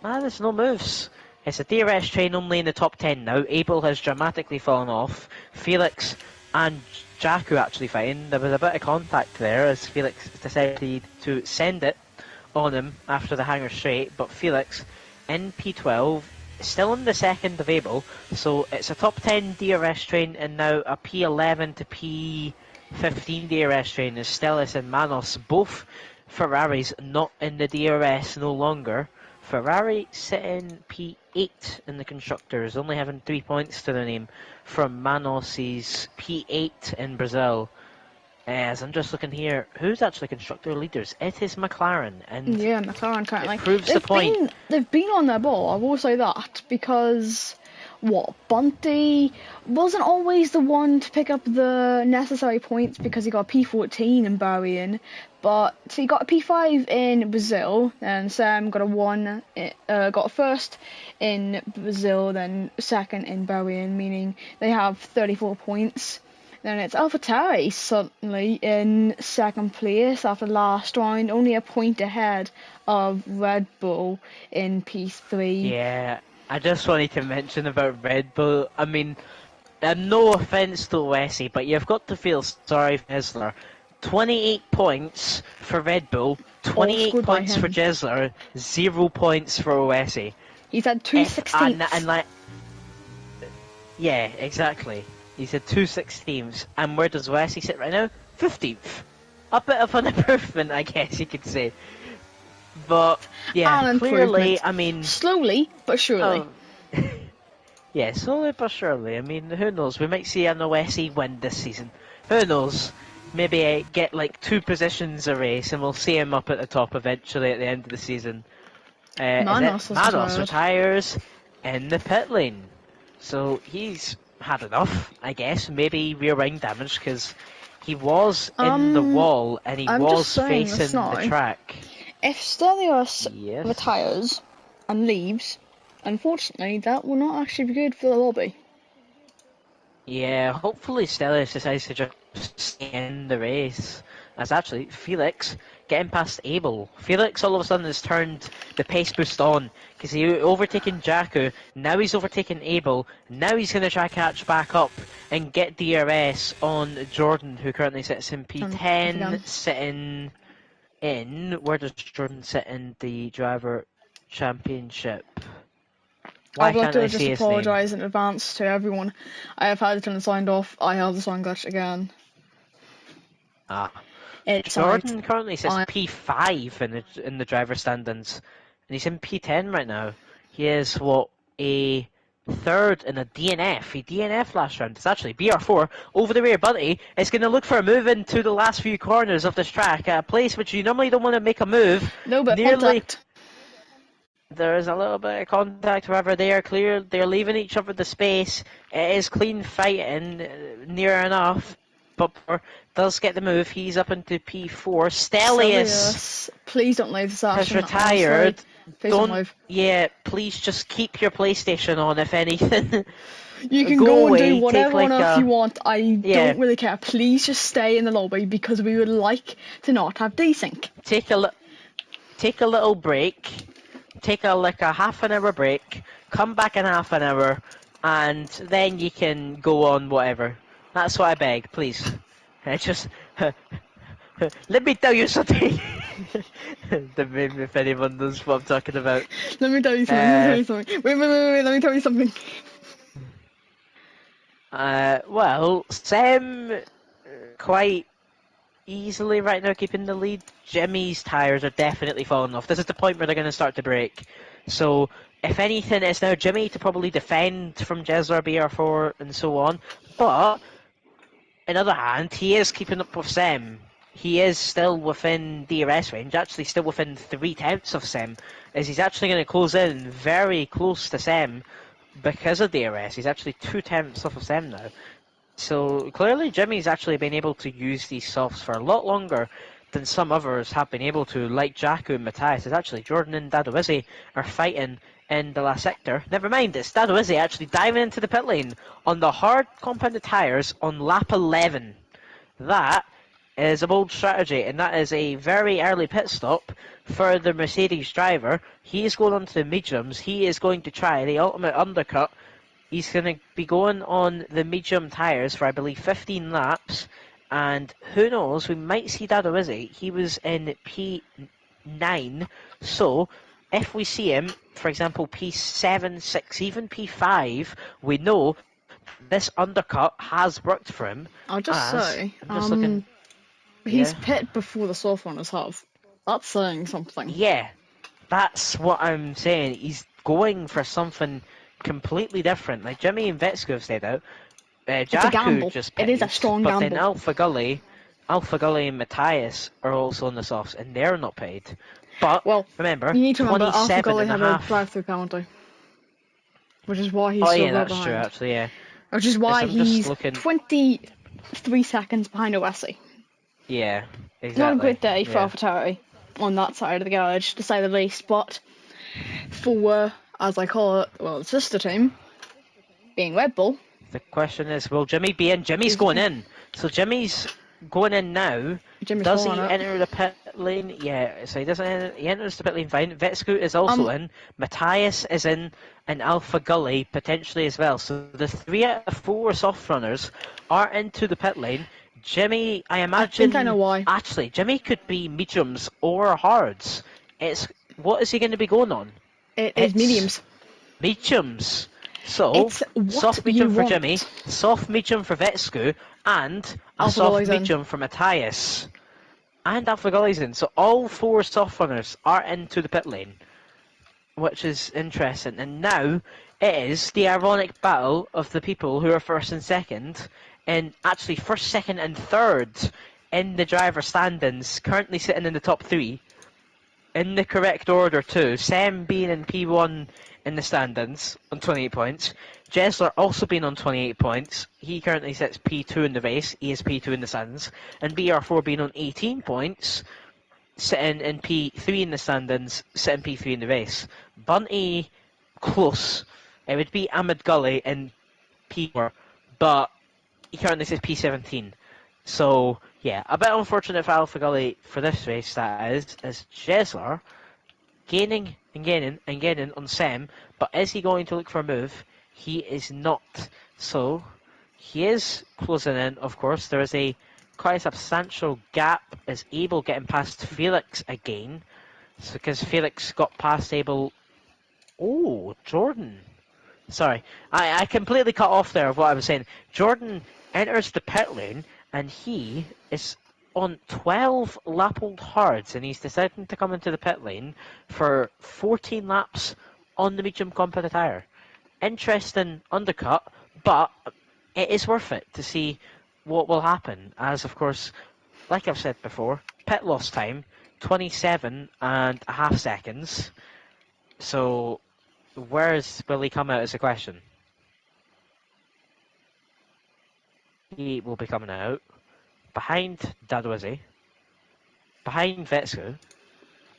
There's no moves. It's a DRS train only in the top 10 now. Abel has dramatically fallen off. Felix and Jacko actually fighting. There was a bit of contact there as Felix decided to send it on him after the hanger straight, but Felix in P12, still in the second of Abel, so it's a top 10 DRS train and now a P11 to P15 DRS train as Stellis and Manos, both Ferraris not in the DRS no longer. Ferrari sitting P8 in the constructors, only having 3 points to their name from Manos's P8 in Brazil. As I'm just looking here, who's actually constructor leaders? It is McLaren, and yeah, McLaren currently proves the point. They've been on their ball, I will say that, because Bunty wasn't always the one to pick up the necessary points because he got a P14 in Bahrain, but so he got a P5 in Brazil, and Sam got got first in Brazil, then second in Bahrain, meaning they have 34 points. Then it's AlphaTauri suddenly in second place after last round, only a point ahead of Red Bull in P3. Yeah, I just wanted to mention about Red Bull. I mean, no offence to Wessie, but you've got to feel sorry for Jesler. 28 points for Red Bull, 28 points for Jesler, 0 points for Wessie. He's had 2/16. And like, yeah, exactly. He's had 2/16, and where does Wessie sit right now? 15th. A bit of an improvement, I guess you could say. But yeah, clearly, I mean, slowly but surely. Yeah, slowly but surely. I mean, who knows? We might see an Wessie win this season. Who knows? Maybe get like 2 positions a race, and we'll see him up at the top eventually at the end of the season. Manos retires in the pit lane, so he's had enough, I guess. Maybe rear wing damage because he was in the wall and he was facing the track. If Stelios retires and leaves, unfortunately, that will not actually be good for the lobby. Yeah, hopefully Stelios decides to just stay in the race. As actually, Felix getting past Abel. Felix all of a sudden has turned the pace boost on because he overtaken Jacko. Now he's overtaken Abel. Now he's going to try catch back up and get DRS on Jordan, who currently sits in P10, sitting in. Where does Jordan sit in the driver championship? Why I'd like to just apologise in advance to everyone. I have had it turn signed off. I have the sound glitch again. Jordan currently sits P5 in the driver standings, and he's in P10 right now. He is a third in a DNF. He DNF last round. It's actually BR4 over the rear. Bunty is going to look for a move into the last few corners of this track, at a place which you normally don't want to make a move. No, but contact. There's a little bit of contact, however, they are clear. They're leaving each other the space. It is clean fighting, near enough. But does get the move. He's up into P4. Stelius Please don't leave this has action, retired. honestly. Please don't leave. Yeah, please just keep your PlayStation on, if anything. You can Go go and do away, whatever on take earth you want. I yeah, don't really care. Please just stay in the lobby because we would like to not have desync. take a little break. Take like a half an hour break. Come back in half an hour, and then you can go on whatever. That's what I beg, please. Just let me tell you something. If anyone knows what I'm talking about. Let me tell you something. Wait. Let me tell you something. Well, Sam quite easily right now keeping the lead. Jimmy's tyres are definitely falling off. This is the point where they're going to start to break. So, if anything, it's now Jimmy to probably defend from Jesler, BR4, and so on. But, on the other hand, he is keeping up with Sam. He is still within DRS range, actually still within 3/10 of Sam, as he's actually going to close in very close to Sam because of DRS. He's actually 2/10 off of Sam now. So clearly Jimmy's actually been able to use these softs for a lot longer than some others have been able to, like Jacko and Matthias. It's actually Jordan and Dadoizzi are fighting in the last sector. Never mind, it's Dadoizzi actually diving into the pit lane on the hard compounded tyres on lap 11. That is a bold strategy, and that is a very early pit stop for the Mercedes driver. He is going onto the mediums. He is going to try the ultimate undercut. He's going to be going on the medium tyres for, I believe, 15 laps. And who knows, we might see Dadoizzi. He was in P9. So, if we see him, for example, P7, 6, even P5, we know this undercut has worked for him. I'll just say, I'm just looking, he's pit before the soft runners have. That's saying something. Yeah, that's what I'm saying. He's going for something completely different. Like Jimmy and Vetsko have stayed out. It's a Jakku gamble. just It is a pitted, strong but gamble. then Alpha Gully and Matthias are also on the softs, and they're not paid. But remember, you need to remember Alpha 27 Gully and a had a half. drive-through penalty, which is why he's Oh so yeah, far that's behind. true. Actually, yeah. Which is why I'm just he's looking. 23 seconds behind Oesi. Yeah, exactly. Not a great day for AlphaTauri on that side of the garage, to say the least. But for, as I call it, well, the sister team, being Red Bull. The question is, will Jimmy be in? Jimmy's going in. So Jimmy's going in now. Does he enter the pit lane? Yeah, so he doesn't enter, he enters the pit lane fine. Vetscoot is also in. Matthias is in, and Alpha Gully potentially as well. So the 3 out of 4 soft runners are into the pit lane. Jimmy, I imagine. I think I know why. Actually, Jimmy could be mediums or hards. What is he going to be going on? It's mediums. Mediums. So, soft medium for Jimmy, soft medium for Vetsku, and a soft medium for Matthias. And Alpha Gully's in. So all 4 soft runners are into the pit lane, which is interesting. And now it is the ironic battle of the people who are first and second, and actually first, second, and third in the driver standings, currently sitting in the top 3. In the correct order too. Sam being in P1 in the standings on 28 points. Jesler also being on 28 points. He currently sits P2 in the race. He is P2 in the standings. And BR4 being on 18 points, sitting in P3 in the standings, sitting P3 in the race. Bunty, close. It would be Ahmed Gully in P4, but he currently sits P17. So, yeah, a bit unfortunate for Alpha Gully for this race, that is Jesler gaining and gaining and gaining on Sam, but is he going to look for a move? He is not. So, he is closing in, of course. There is quite a substantial gap as Abel getting past Felix again. So, because Felix got past Abel. Oh, Jordan. Sorry, I completely cut off there of what I was saying. Jordan enters the pit lane, and he is on 12 lap-old hards, and he's deciding to come into the pit lane for 14 laps on the medium compound tyre. Interesting undercut, but it is worth it to see what will happen, as of course, like I've said before, pit loss time, 27 and a half seconds. So, will he come out is the question. He will be coming out behind Dadwizzy, behind Vetsu,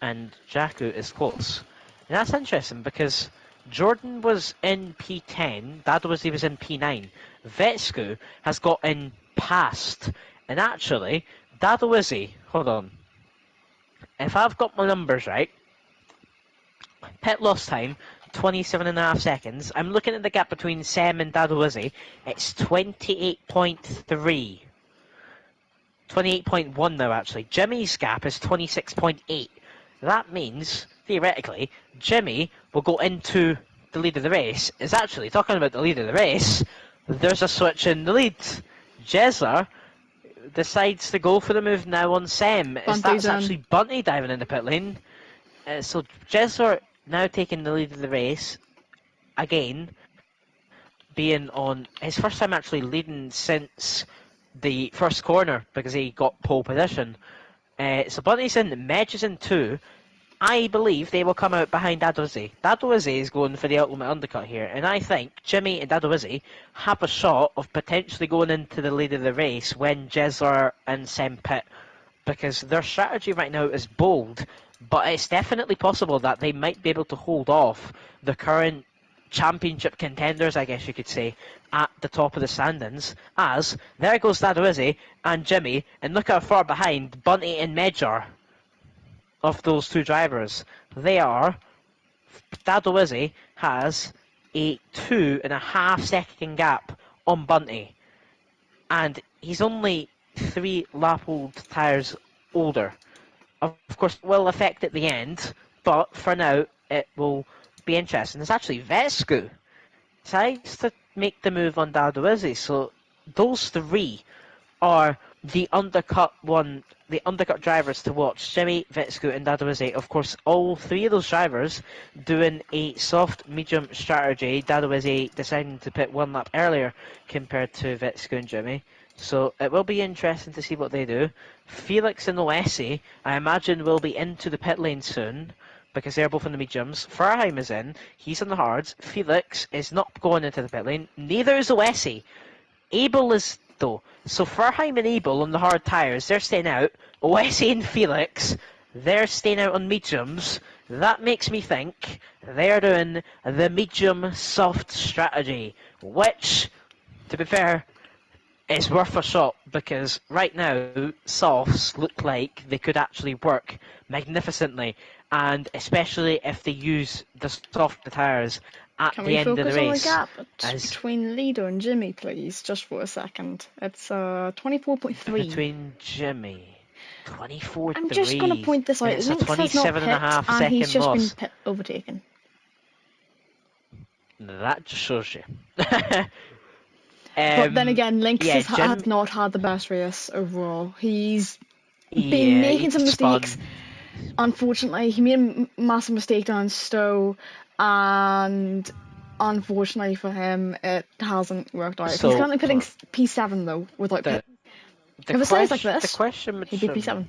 and Jakku is close. And that's interesting because Jordan was in P10, Dadwizzy was in P9. Vetsku has got in past. And actually, Dadwizzy, hold on. If I've got my numbers right, pit loss time, 27.5 seconds. I'm looking at the gap between Sam and Dadwizzy. It's 28.3. 28.1 now, actually. Jimmy's gap is 26.8. That means, theoretically, Jimmy will go into the lead of the race. It's actually, talking about the lead of the race, there's a switch in the lead. Jezza decides to go for the move now on Sam. That's actually Bunty diving in the pit lane. So Jezza now taking the lead of the race, again, being on his first time actually leading since the first corner because he got pole position. So Bunty's in, Medge is in 2. I believe they will come out behind Dadwizzy. Dadwizzy is going for the ultimate undercut here, and I think Jimmy and Dadwizzy have a shot of potentially going into the lead of the race when Jezler and Sem pit, because their strategy right now is bold, but it's definitely possible that they might be able to hold off the current championship contenders, I guess you could say, at the top of the standings, as there goes Dadwizzy and Jimmy, and look how far behind Bunty and Medge are of those two drivers. They are, Dadwizzy has a 2.5 second gap on Bunty, and he's only 3 lap old tyres older. Of course, it will affect at the end, but for now, it will be interesting. It's actually Vescu decides to make the move on Dadwizzy, so those 3 are the undercut drivers to watch. Jimmy, Vetsku and Dadwizzy. Of course, all 3 of those drivers doing a soft medium strategy. Dadwizzy deciding to pit 1 lap earlier compared to Vetsku and Jimmy. So it will be interesting to see what they do. Felix and Oesi, I imagine, will be into the pit lane soon because they're both in the mediums. Farheim is in, he's in the hards. Felix is not going into the pit lane. Neither is Oesi. Abel is though. So Farheim and Abel on the hard tyres, they're staying out. Oesi and Felix, they're staying out on mediums. That makes me think they're doing the medium soft strategy, which, to be fair, is worth a shot because right now softs look like they could actually work magnificently, and especially if they use the soft tyres at the end of the race. Can we focus on the gap between leader and Jimmy, please, just for a second? It's 24.3. Between Jimmy, 24.3. I'm just going to point this out. It's a 27.5 second and he's just loss. been overtaken. That just shows you. But then again, Lynx has not had the best race overall. He's been making some mistakes. Unfortunately, he made a massive mistake down Stowe, and unfortunately for him, it hasn't worked out. So, he's currently pitting P7 though, without pit. If it stays like this, he'd be P7.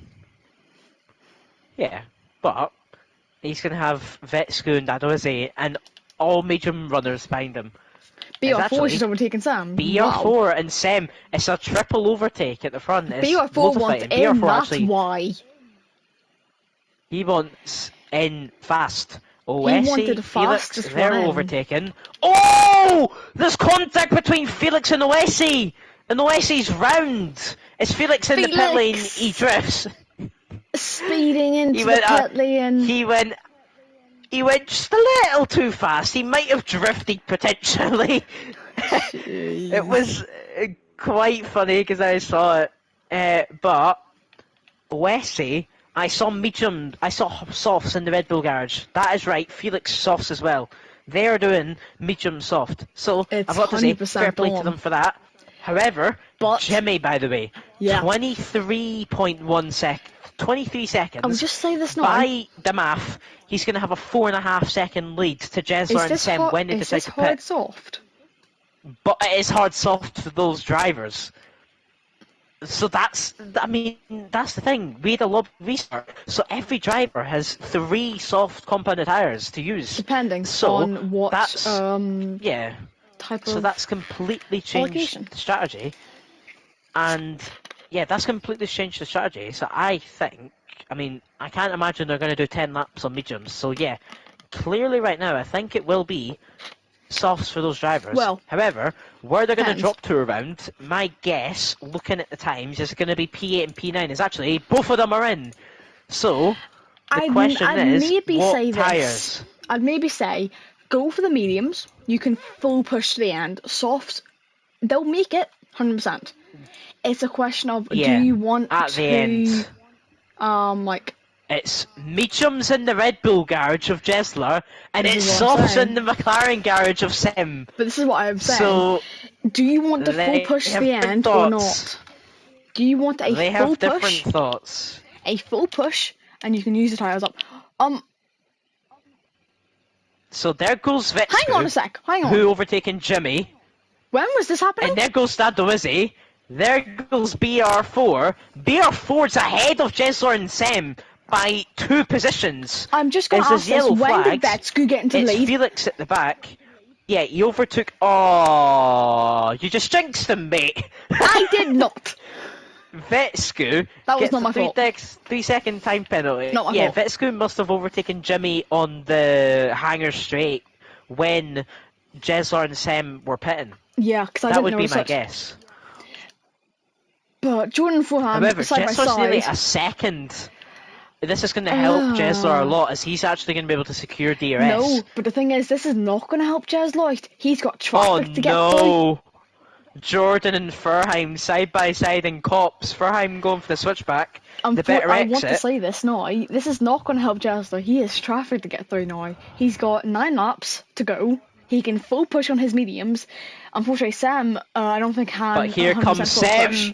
Yeah, but he's going to have Vetsku and Dadwizzy and all medium runners behind him. BR4 is overtaking Sam. BR4 and Sam. It's a triple overtake at the front. BR4 wants in, BR4 that's actually, why. He wants in fast. Oesi, Felix, they're overtaken. Oh! There's contact between Felix and Oesi! And Oesi's round! Is Felix in the pit lane? He drifts. Speeding into the pit lane. He went just a little too fast. He might have drifted potentially. It was quite funny because I saw it. But Oesi, I saw softs in the Red Bull garage. That is right, Felix softs as well. They are doing medium soft. So it's I've got to say, fair play to them for that. However, Jimmy, by the way, 23.1 seconds. 23 seconds. I'll just say this now. By the math, he's going to have a 4.5 second lead to Jezler and Sem when they decide to pit. Is this hard soft? But it is hard soft for those drivers. So that's the thing. We had a lob restart, so every driver has 3 soft compounded tires to use. Depending So on what that's yeah. type So of that's completely changed allocation. the strategy, and yeah, that's completely changed the strategy. So I think, I can't imagine they're going to do 10 laps on mediums. So yeah, clearly right now, I think it will be softs for those drivers. Well, However, where they're going to depends. drop to around, my guess, looking at the times, is going to be P8 and P9. Is actually both of them are in. So the question I'd is, maybe what say tires? this. I'd maybe say go for the mediums. You can full push to the end. Softs, they'll make it 100%. It's a question of do Yeah, you want at the to end. like. It's mediums in the Red Bull garage of Jesler, and This it's is what I'm softs in saying. the McLaren garage of Sim. But this is what I'm saying. So Do you want to full they push to have the different end or thoughts. not? Do you want a They full have different push? thoughts. A full push, and you can use the tires up. So there goes Hang on a Vitsku, sec. Hang on. who overtaken Jimmy. When was this happening? And there goes Dadoizzi. There goes BR4. BR4's ahead of Jesler and Sem by 2 positions. I'm just going to As ask there's this. yellow When did flags, Vetsku get into the it's lead? Felix at the back. Yeah, he overtook... Oh, you just jinxed him, mate. I did not. Vetsku That was gets not a my fault. 3-second time penalty. Not my Yeah, fault. Vetsku must have overtaken Jimmy on the hanger straight when Jesler and Sem were pitting. Yeah, because I That didn't would be notice my it. guess. But Jordan Fulham, However, side by Jesler's nearly side. a second. This is going to help Jesler a lot, as he's actually going to be able to secure DRS. No, but the thing is, this is not going to help Jez Lloyd. He's got Oh traffic to get through. no! Jordan and Furheim side by side in cops. Furheim going for the switchback. The better I exit. want to say this now. This is not going to help Jez Lloyd. He has traffic to get through now. He's got 9 laps to go. He can full push on his mediums. Unfortunately, Sam, I don't think can. But here 100% comes full Sam. push.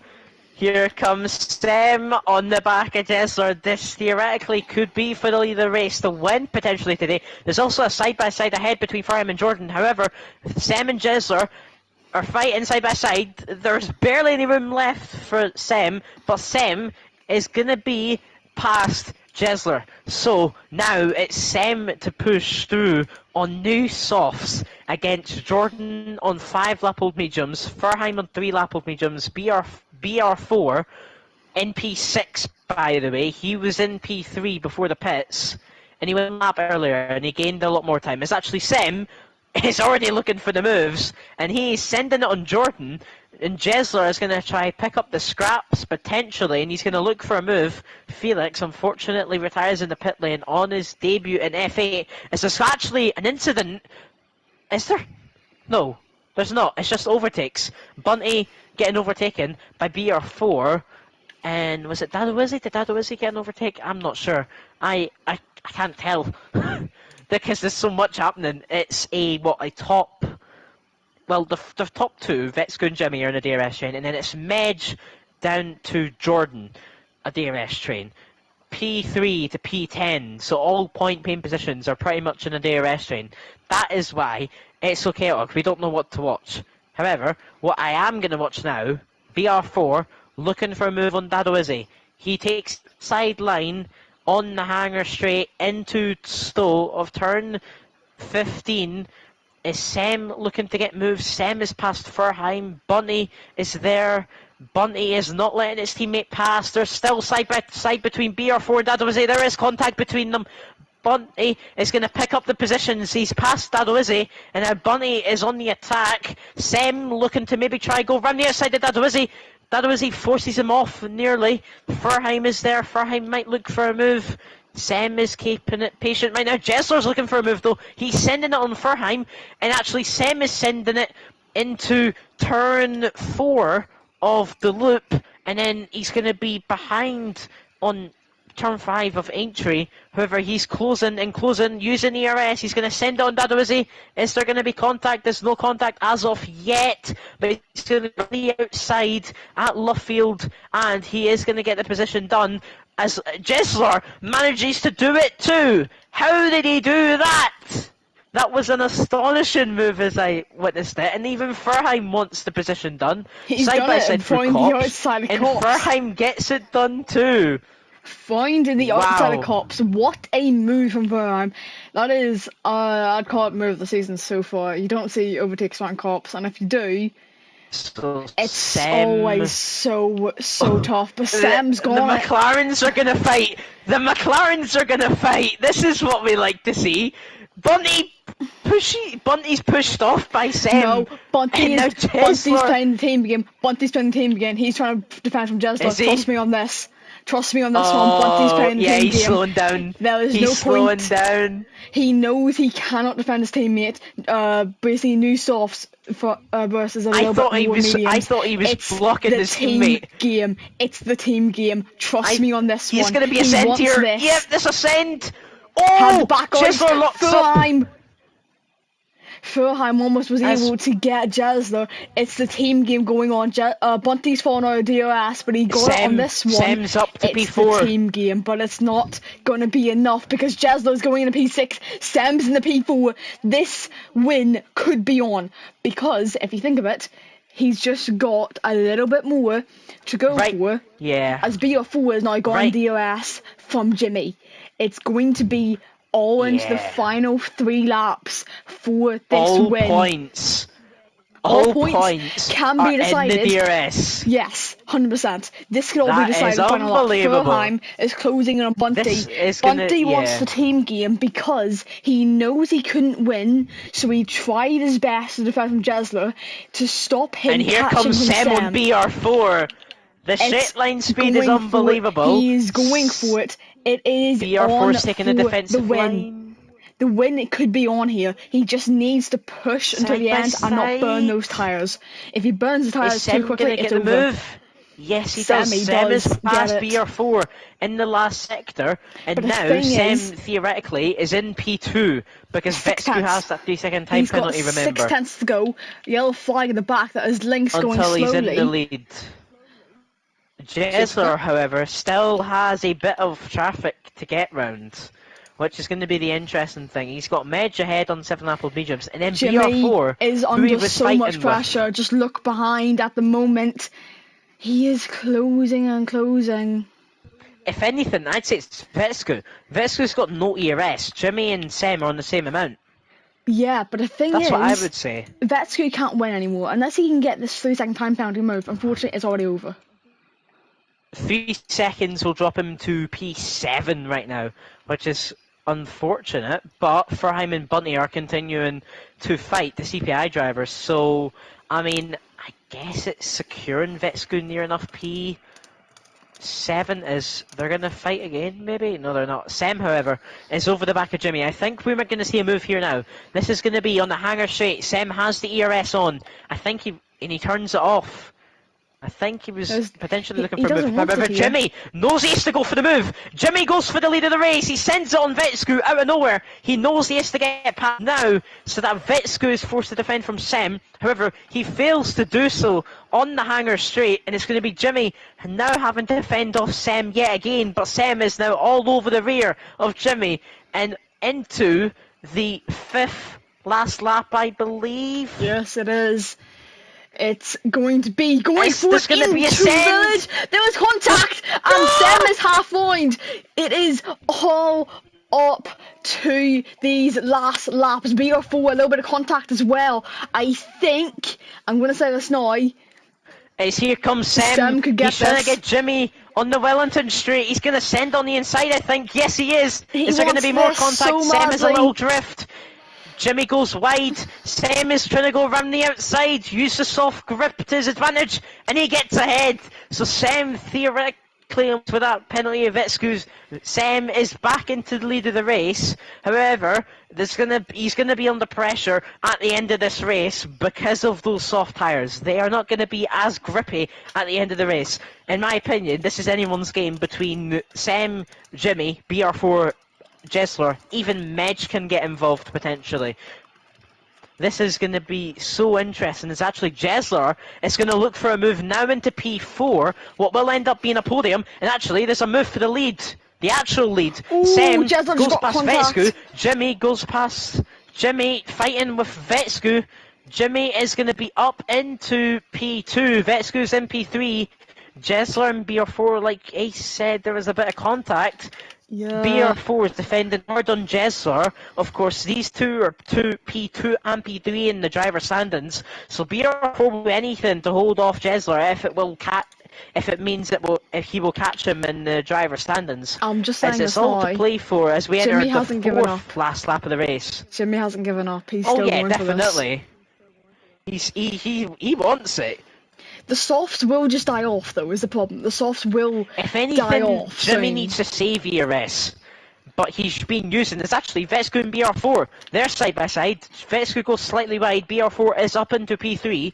Here comes Sam on the back of Jesler. This theoretically could be for the lead of the race, the win potentially today. There's also a side-by-side ahead between Furham and Jordan. However, Sam and Jesler are fighting side by side. There's barely any room left for Sam, but Sam is going to be past Jesler. So now it's Sam to push through on new softs against Jordan on 5-lap-old mediums, Furheim on 3-lap-old mediums, BR4 in P6, by the way. He was in P3 before the pits, and he went a lap earlier, and he gained a lot more time. It's actually Sam is already looking for the moves, and he's sending it on Jordan, and Jesler is going to try pick up the scraps, potentially, and he's going to look for a move. Felix, unfortunately, retires in the pit lane on his debut in F8. Is this actually an incident? Is there? No, there's not. It's just overtakes. Bunty getting overtaken by BR4, and was it Dadoizzi? Did Dadoizzi get an overtake? I'm not sure. I can't tell. Because there's so much happening. It's a top... Well, the top 2, Vetsku and Jimmy, are in a DRS train, and then it's Medj down to Jordan, a DRS train. P3 to P10, so all point paying positions are pretty much in a DRS train. That is why it's so chaotic. We don't know what to watch. However, what I am going to watch now, BR4 looking for a move on Dadoizzi. He takes sideline on the hanger straight into Stowe of turn 15. Is Sem looking to get moves? Sem is past Furheim. Bunty is there. Bunty is not letting his teammate pass. There's still side by side between BR4 and Dadoizzi. There is contact between them. Bunty is going to pick up the positions. He's past Dadoizzi, and now Bunty is on the attack. Sem looking to maybe try go round the outside of Dadoizzi. Dadoizzi forces him off nearly. Furheim is there. Furheim might look for a move. Sem is keeping it patient right now. Jesler's looking for a move though. He's sending it on Furheim, and actually Sem is sending it into turn 4 of the loop, and then he's going to be behind on turn 5 of Aintree. However, he's closing and closing using ERS. He's going to send it on Dadoizzi. Is there going to be contact? There's no contact as of yet, but he's going to be on the outside at Luffield, and he is going to get the position done as Jesler manages to do it too. How did he do that? That was an astonishing move as I witnessed it, and even Furheim wants the position done. He's Side done by it side through finding the Cops, outside of and Cops. Furheim gets it done too. Finding the outside of Wow. Cops. What a move from Furheim. That is, I'd call it move of the season so far. You don't see overtakes around Cops, and if you do, So it's Sam, always so tough. But Sam's the gone. McLarens are gonna fight. The McLarens are gonna fight. This is what we like to see. Bunty's pushed off by Sam. No, Bunty's playing the team game. Bunty's playing the team game. He's trying to defend from Jesler. Trust me on this. Trust me on this one. Bunty's playing the team game. Yeah, he's slowing down. There is he's no slowing point. down. He knows he cannot defend his teammate. Basically, new softs versus a little bit more mediums. I thought he was blocking his teammate. Game. It's the team game. Trust me on this one. He's going to be a send here. Yep, there's a send. Oh, had the back on Jesler locks up. Furheim almost was able to get Jesler. It's the team game going on. Bunty's falling out of DRS, but he got it on this one. Sam's up to it's P4. The team game, but it's not going to be enough because Jesler's going in the P6. Sam's in the P4. This win could be on because if you think of it, he's just got a little bit more to go for. Yeah. As BR4 has now gone DRS from Jimmy. It's going to be all into the final 3 laps for this win. All points can be decided. In the DRS. Yes, 100%. This could all be decided in the final lap. Furheim is closing in on Bunty. Bunty wants the team game because he knows he couldn't win, so he tried his best to defend from Jesler to stop him. And here catching comes Sam on BR4. The straight line speed is unbelievable. He's going for it. It is BR4's taking the defensive line. The win, it could be on here. He just needs to push until the end and not burn those tyres. If he burns the tyres too quickly, it's over. Move? Yes, he does. Sam has passed BR4 in the last sector, and now Sam theoretically is in P2 because Vetsku has that 3-second time penalty, remember. He's got 6 tenths to go. Yellow flag in the back that is Link's going slowly. Until he's in the lead. Jesler, however, still has a bit of traffic to get round, which is going to be the interesting thing. He's got Medge ahead on 7 Apple mediums, and then Jimmy BR4 is under so much pressure. Just look behind at the moment. He is closing and closing. If anything, I'd say it's Vetsku. Vetsku's got no ERS. Jimmy and Sam are on the same amount. Yeah, but the thing That's what I would say. Vetsku can't win anymore unless he can get this 3-second time penalty move. Unfortunately, it's already over. 3 seconds will drop him to P7 right now, which is unfortunate, but Furheim and Bunty are continuing to fight the CPI drivers, so, I mean, I guess it's securing Vetsku near enough P7 is they're going to fight again, maybe? No, they're not. Sam, however, is over the back of Jimmy. I think we're going to see a move here now. This is going to be on the hanger straight. Sam has the ERS on. I think he turns it off. I think he was potentially looking for a move. However, Jimmy knows he has to go for the move. Jimmy goes for the lead of the race. He sends it on Vetsku out of nowhere. He knows he has to get past now, so that Vetsku is forced to defend from Sam. However, he fails to do so on the hanger straight, and it's going to be Jimmy now having to defend off Sam yet again. But Sam is now all over the rear of Jimmy and into the 5th last lap, I believe. Yes, it is. It's going to be going for it into be a village. There was contact, and Sam is half-lined. It is all up to these last laps. BR4 a little bit of contact as well. I think I'm going to say this now. As here comes Sam. Sam could get He's trying to get Jimmy on the Wellington Straight. He's going to send on the inside, I think. Yes, he is. Is there going to be more contact? Sam is a little drift. Jimmy goes wide. Sam is trying to go around the outside. Use the soft grip to his advantage, and he gets ahead. So Sam theoretically, with that penalty of Vetsku's, Sam is back into the lead of the race. However, he's gonna be under pressure at the end of this race because of those soft tyres. They are not going to be as grippy at the end of the race. In my opinion, this is anyone's game between Sam, Jimmy, BR4. Jesler, even Medge can get involved potentially. This is going to be so interesting. It's actually Jesler is going to look for a move now into P4, what will end up being a podium, and actually there's a move for the lead, the actual lead. Ooh, Sam Jesler goes past Vetsku, Jimmy goes past Jimmy fighting with Vetsku. Jimmy is going to be up into P2. Vetsku's in P3. Jesler and BR4, like Ace said, there was a bit of contact. Yeah. BR4 is defending hard on Jesler. Of course, these two are P2 and P3 in the driver's standings. So BR4 will do anything to hold off Jesler if it means if he will catch him in the driver's standings. I'm just saying As this it's all now. to play for as we Jimmy enter hasn't the given up. fourth last lap of the race. Jimmy hasn't given up. He's Oh still yeah, going for this. definitely. He wants it. The softs will just die off, though, is the problem. The softs will If die anything, off. Jimmy soon. needs to save ERS. But he's been using it's actually Vetsku and BR4. They're side by side. Vetsku goes slightly wide, BR4 is up into P3.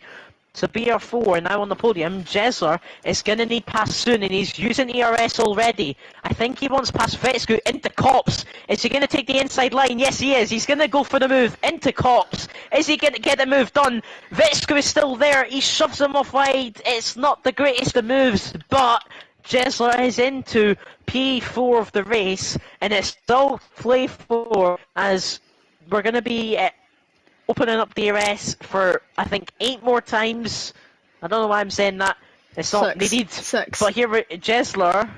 So BR4 now on the podium. Jesler is going to need pass soon and he's using ERS already. I think he wants past Vetsku into Cops. Is he going to take the inside line? Yes he is. He's going to go for the move into Cops. Is he going to get the move done? Vetsku is still there. He shoves him off wide. It's not the greatest of moves, but Jesler is into P4 of the race and it's still play 4 as we're going to be opening up DRS for, I think, 8 more times. I don't know why I'm saying that. It's not needed. 6. But here, Jesler.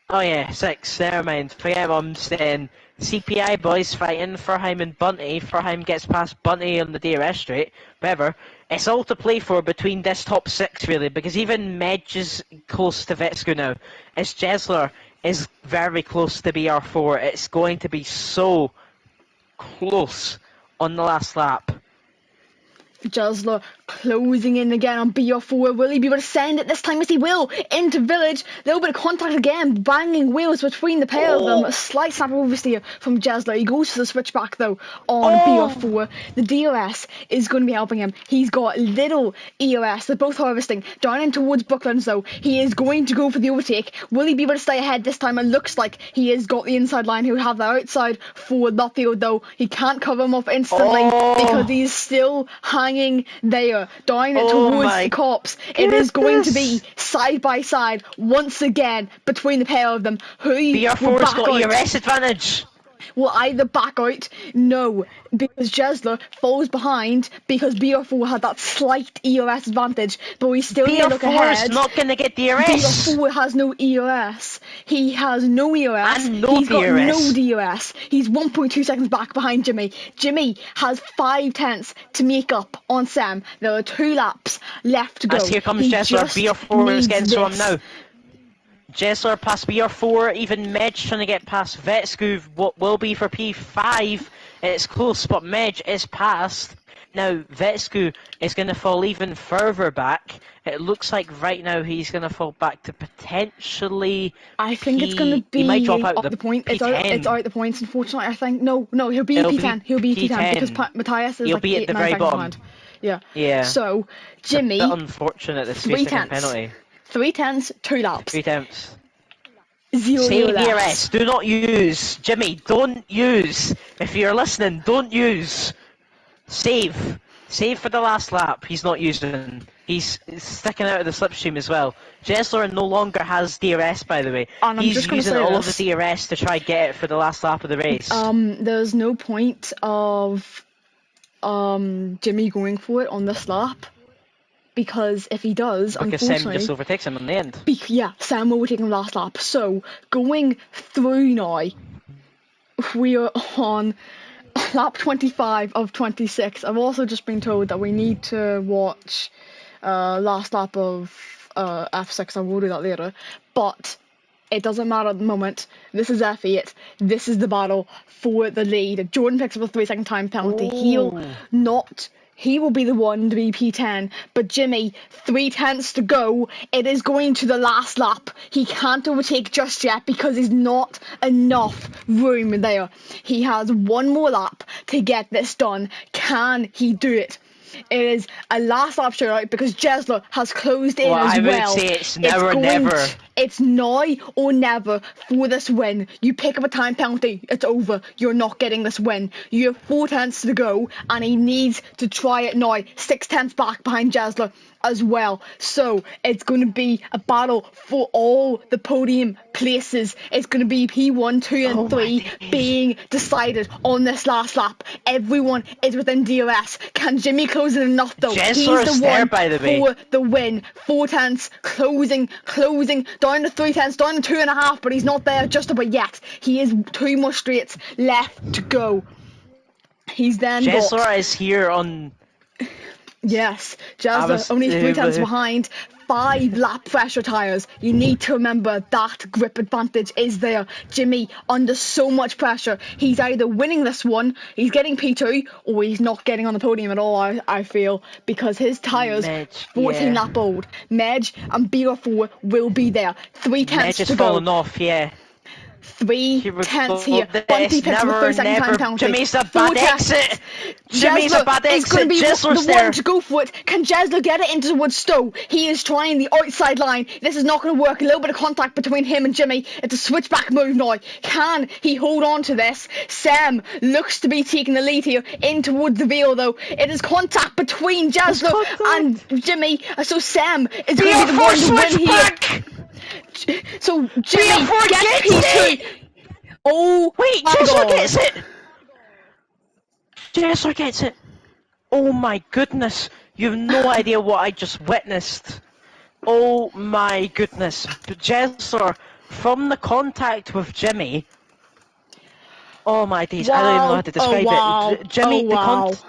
Oh yeah, 6. Never mind. Forget what I'm saying. CPI boys fighting. Furheim and Bunty. Furheim gets past Bunty on the DRS straight. Whatever. It's all to play for between this top 6, really, because even Medj is close to Vetsku now. As Jesler is very close to BR4. It's going to be so close on the last lap. Jesler closing in again on BR4. Will he be able to send it this time? Yes, he will. Into Village. A little bit of contact again. Banging wheels between the pair of them. A slight snap oversteer from Jesler. He goes for the switchback though on BR4. The DRS is going to be helping him. He's got little ERS. They're both harvesting. Down in towards Brooklands though. He is going to go for the overtake. Will he be able to stay ahead this time? It looks like he has got the inside line. He'll have the outside for Luffield though. He can't cover him off instantly because he's still hanging there. Down it towards the Cops. It is going to be side by side once again between the pair of them. Who BR4's got ERS advantage. Will either back out? No, because Jesler falls behind because BR4 had that slight ERS advantage, but we still need to look ahead. BR4 is not going to get the ERS. BR4 has no ERS. He has no ERS. And no He's got DRS. no DRS. He's 1.2 seconds back behind Jimmy. Jimmy has 5 tenths to make up on Sam. There are 2 laps left to go. As here comes Jesler. BR4 is getting to him now. Jesler past BR4, even Medj trying to get past Vetsku, what will be for P5. It's close, but Medj is past. Now, Vetsku is going to fall even further back. It looks like right now he's going to fall back to potentially I think it's going to be he might drop out up the point. It's out the points, unfortunately, I think. No, he'll be P10. He'll be P10 because Matthias is he'll like be at the very bottom. Yeah. So, Jimmy, it's a bit unfortunate this 3 second penalty. 3 tenths, 2 laps. 3 tenths. 0 Save laps. ERS. Do not use. Jimmy, don't use. If you're listening, don't use. Save. Save for the last lap. He's not using. He's sticking out of the slipstream as well. Jesler no longer has DRS, by the way. And he's using all of the DRS to try get it for the last lap of the race. There's no point of Jimmy going for it on this lap. Because if he does, because unfortunately... Sam just overtakes him in the end. Sam will overtake him last lap. So, going through now, we are on lap 25 of 26. I've also just been told that we need to watch last lap of F6. I will do that later. But it doesn't matter at the moment. This is F8. This is the battle for the lead. Jordan picks up a 3-second time penalty. He will be the one to be P10, but Jimmy, 3 tenths to go. It is going to the last lap. He can't overtake just yet because there's not enough room there. He has 1 more lap to get this done. Can he do it? It is a last lap shootout because Jesler has closed in as well. I would say it's now or never. It's now or never for this win. You pick up a time penalty, it's over. You're not getting this win. You have 4 tenths to go, and he needs to try it now. 6 tenths back behind Jesler. as well. So it's going to be a battle for all the podium places. It's going to be P1, 2 and Oh my 3 days. being decided on this last lap. Everyone is within DRS. Can Jimmy close it enough though? Jessler He's is the there, one by the way. for the win. 4 tenths, closing, down to 3 tenths, down to 2.5, but he's not there just about yet. He is 2 more straights left to go. He's then got... Jessler is here on... Yes, Jasler only 3 tenths behind. 5 lap pressure tyres. You need to remember that grip advantage is there. Jimmy under so much pressure. He's either winning this one, he's getting P2, or he's not getting on the podium at all, I feel, because his tyres, Medj, 14 yeah. lap old. Medj and BR4 will be there. 3 tenths Medj is to go. falling off, yeah. 3 Here we tenths go. here. Bunty picks up a 30-second time penalty. Jimmy's a 4 bad tenths. exit. Jimmy's a bad Is going to exit. be Jessler's the there. one to go for it. Can Jesler get it into the wood Stowe? He is trying the outside line. This is not going to work. A little bit of contact between him and Jimmy. It's a switchback move now. Can he hold on to this? Sam looks to be taking the lead here in towards the veil though. It is contact between Jesler and Jimmy. So Sam is going to be the one to win here. So Jimmy gets P2. Oh, wait, my Jessler God. gets it. Jessler gets it. Oh my goodness. You have no idea what I just witnessed. Oh my goodness. Jessler, from the contact with Jimmy... Oh my days, I don't even know how to describe it. Jimmy,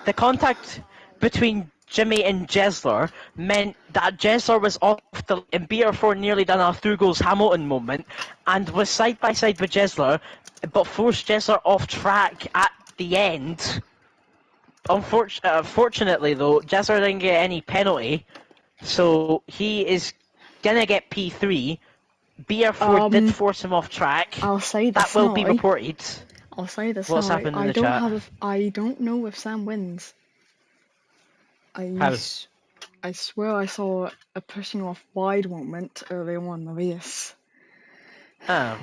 the contact between Jimmy and Jesler meant that Jesler was off the and BR4 nearly done a through goals Hamilton moment and was side by side with Jesler, but forced Jesler off track at the end. Fortunately though, Jesler didn't get any penalty, so he is gonna get P3. BR4 did force him off track. I'll say this that will be now. reported. I'll say this What's now. happened in the chat? I don't know if Sam wins. How? I swear I saw a pushing off wide moment earlier on in the race. Oh.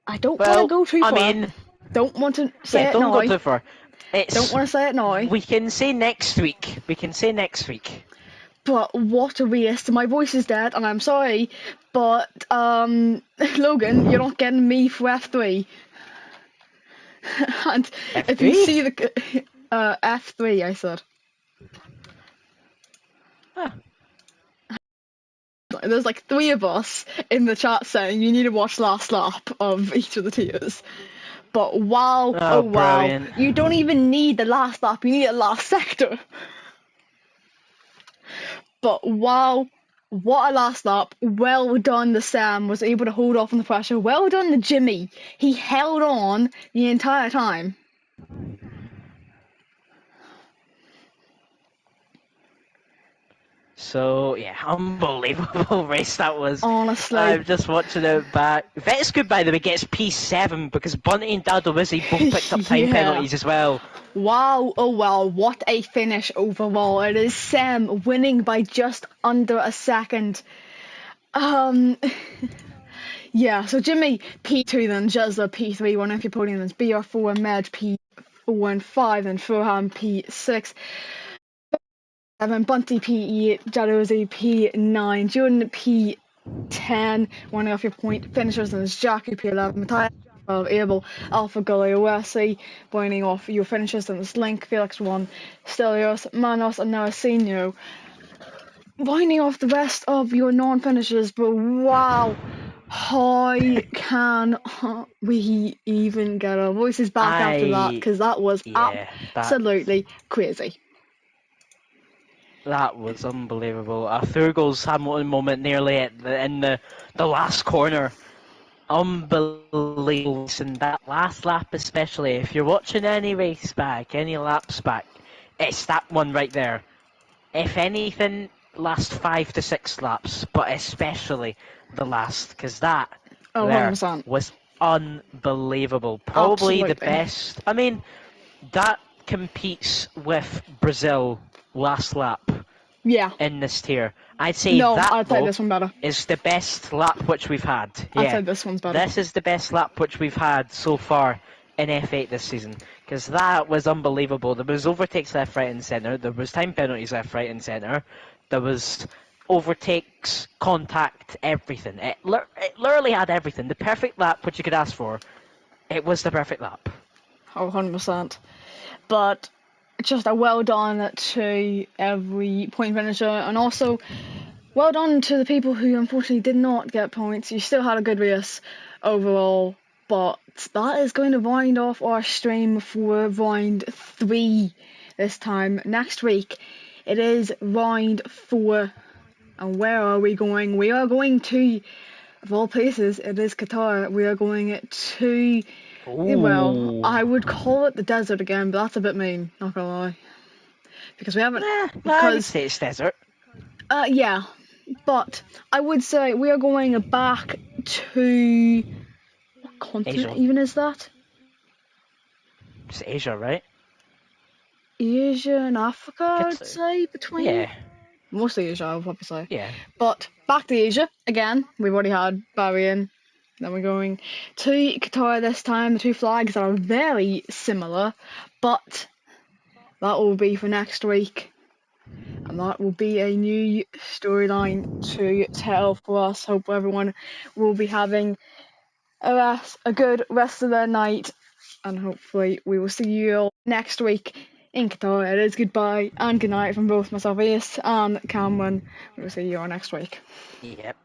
I don't want to go too far. I mean, don't want to say it don't now. go too far. Don't want to say it now. We can say next week. But what a race. My voice is dead, and I'm sorry, but Logan, you're not getting me for F3. And F3? if you see the F3, I said. Huh. There's like 3 of us in the chat saying you need to watch last lap of each of the tiers. But wow, oh wow, brilliant. you don't even need the last lap, you need the last sector. But wow, what a last lap. Well done, the Sam was able to hold off on the pressure. Well done, the Jimmy. He held on the entire time. So, yeah, unbelievable race that was. Honestly. I'm just watching it back. Vetsgood, by the way, gets P7 because Bunty and Dadowizzy both picked up time penalties as well. Wow, oh wow, what a finish overall. It is Sam winning by just under a second. Yeah, so Jimmy P2, then Jesler P3, one of your podium, then BR4 and Medj P4 and 5, then Furham P6. Then Bunty P8, Jadozzi P9, Jordan P10, one of your point finishers, and there's Jackie P11, Matthias P12, Abel, Alpha Gully, OSC, winding off your finishers, and there's Link, Felix 1, Stelios, Manos, and now Senio. Winding off the rest of your non-finishers, but wow, how can we even get our voices back after that? Because that was absolutely crazy. That was unbelievable. A Thurgo's Hamilton moment nearly in the last corner. Unbelievable. And that last lap especially, if you're watching any race back, any laps back, it's that one right there. If anything, last 5 to 6 laps, but especially the last, because that there 100%. was unbelievable. Probably Absolutely. the best. I mean, that competes with Brazil last lap. Yeah. In this tier. I'd say I'd say this one better. Is the best lap which we've had. Yeah. I'd say this one's better. This is the best lap which we've had so far in F8 this season, because that was unbelievable. There was overtakes left, right, and centre. There was time penalties left, right, and centre. There was overtakes, contact, everything. It literally had everything. The perfect lap, which you could ask for. It was the perfect lap. Oh, 100%. But just a well done to every point finisher, and also well done to the people who unfortunately did not get points. You still had a good race overall, but that is going to wind off our stream for round 3 this time. Next week, it is round 4. And where are we going? We are going to, of all places, it is Qatar. We are going to, well, Ooh. I would call it the desert again, but that's a bit mean, not gonna lie. Because we haven't, I would because, say it's desert. yeah, but I would say we are going back to, what continent Asia. even is that? It's Asia, right? Asia and Africa, I would It's, say, between. yeah. Mostly Asia, I would probably say. Yeah. But back to Asia again. We've already had Bahrain. Then we're going to Qatar this time. The two flags are very similar, but that will be for next week. And that will be a new storyline to tell for us. Hope everyone will be having a good rest of their night. And hopefully we will see you all next week in Qatar. It is goodbye and good night from both myself, Ace, and Cameron. We will see you all next week. Yep.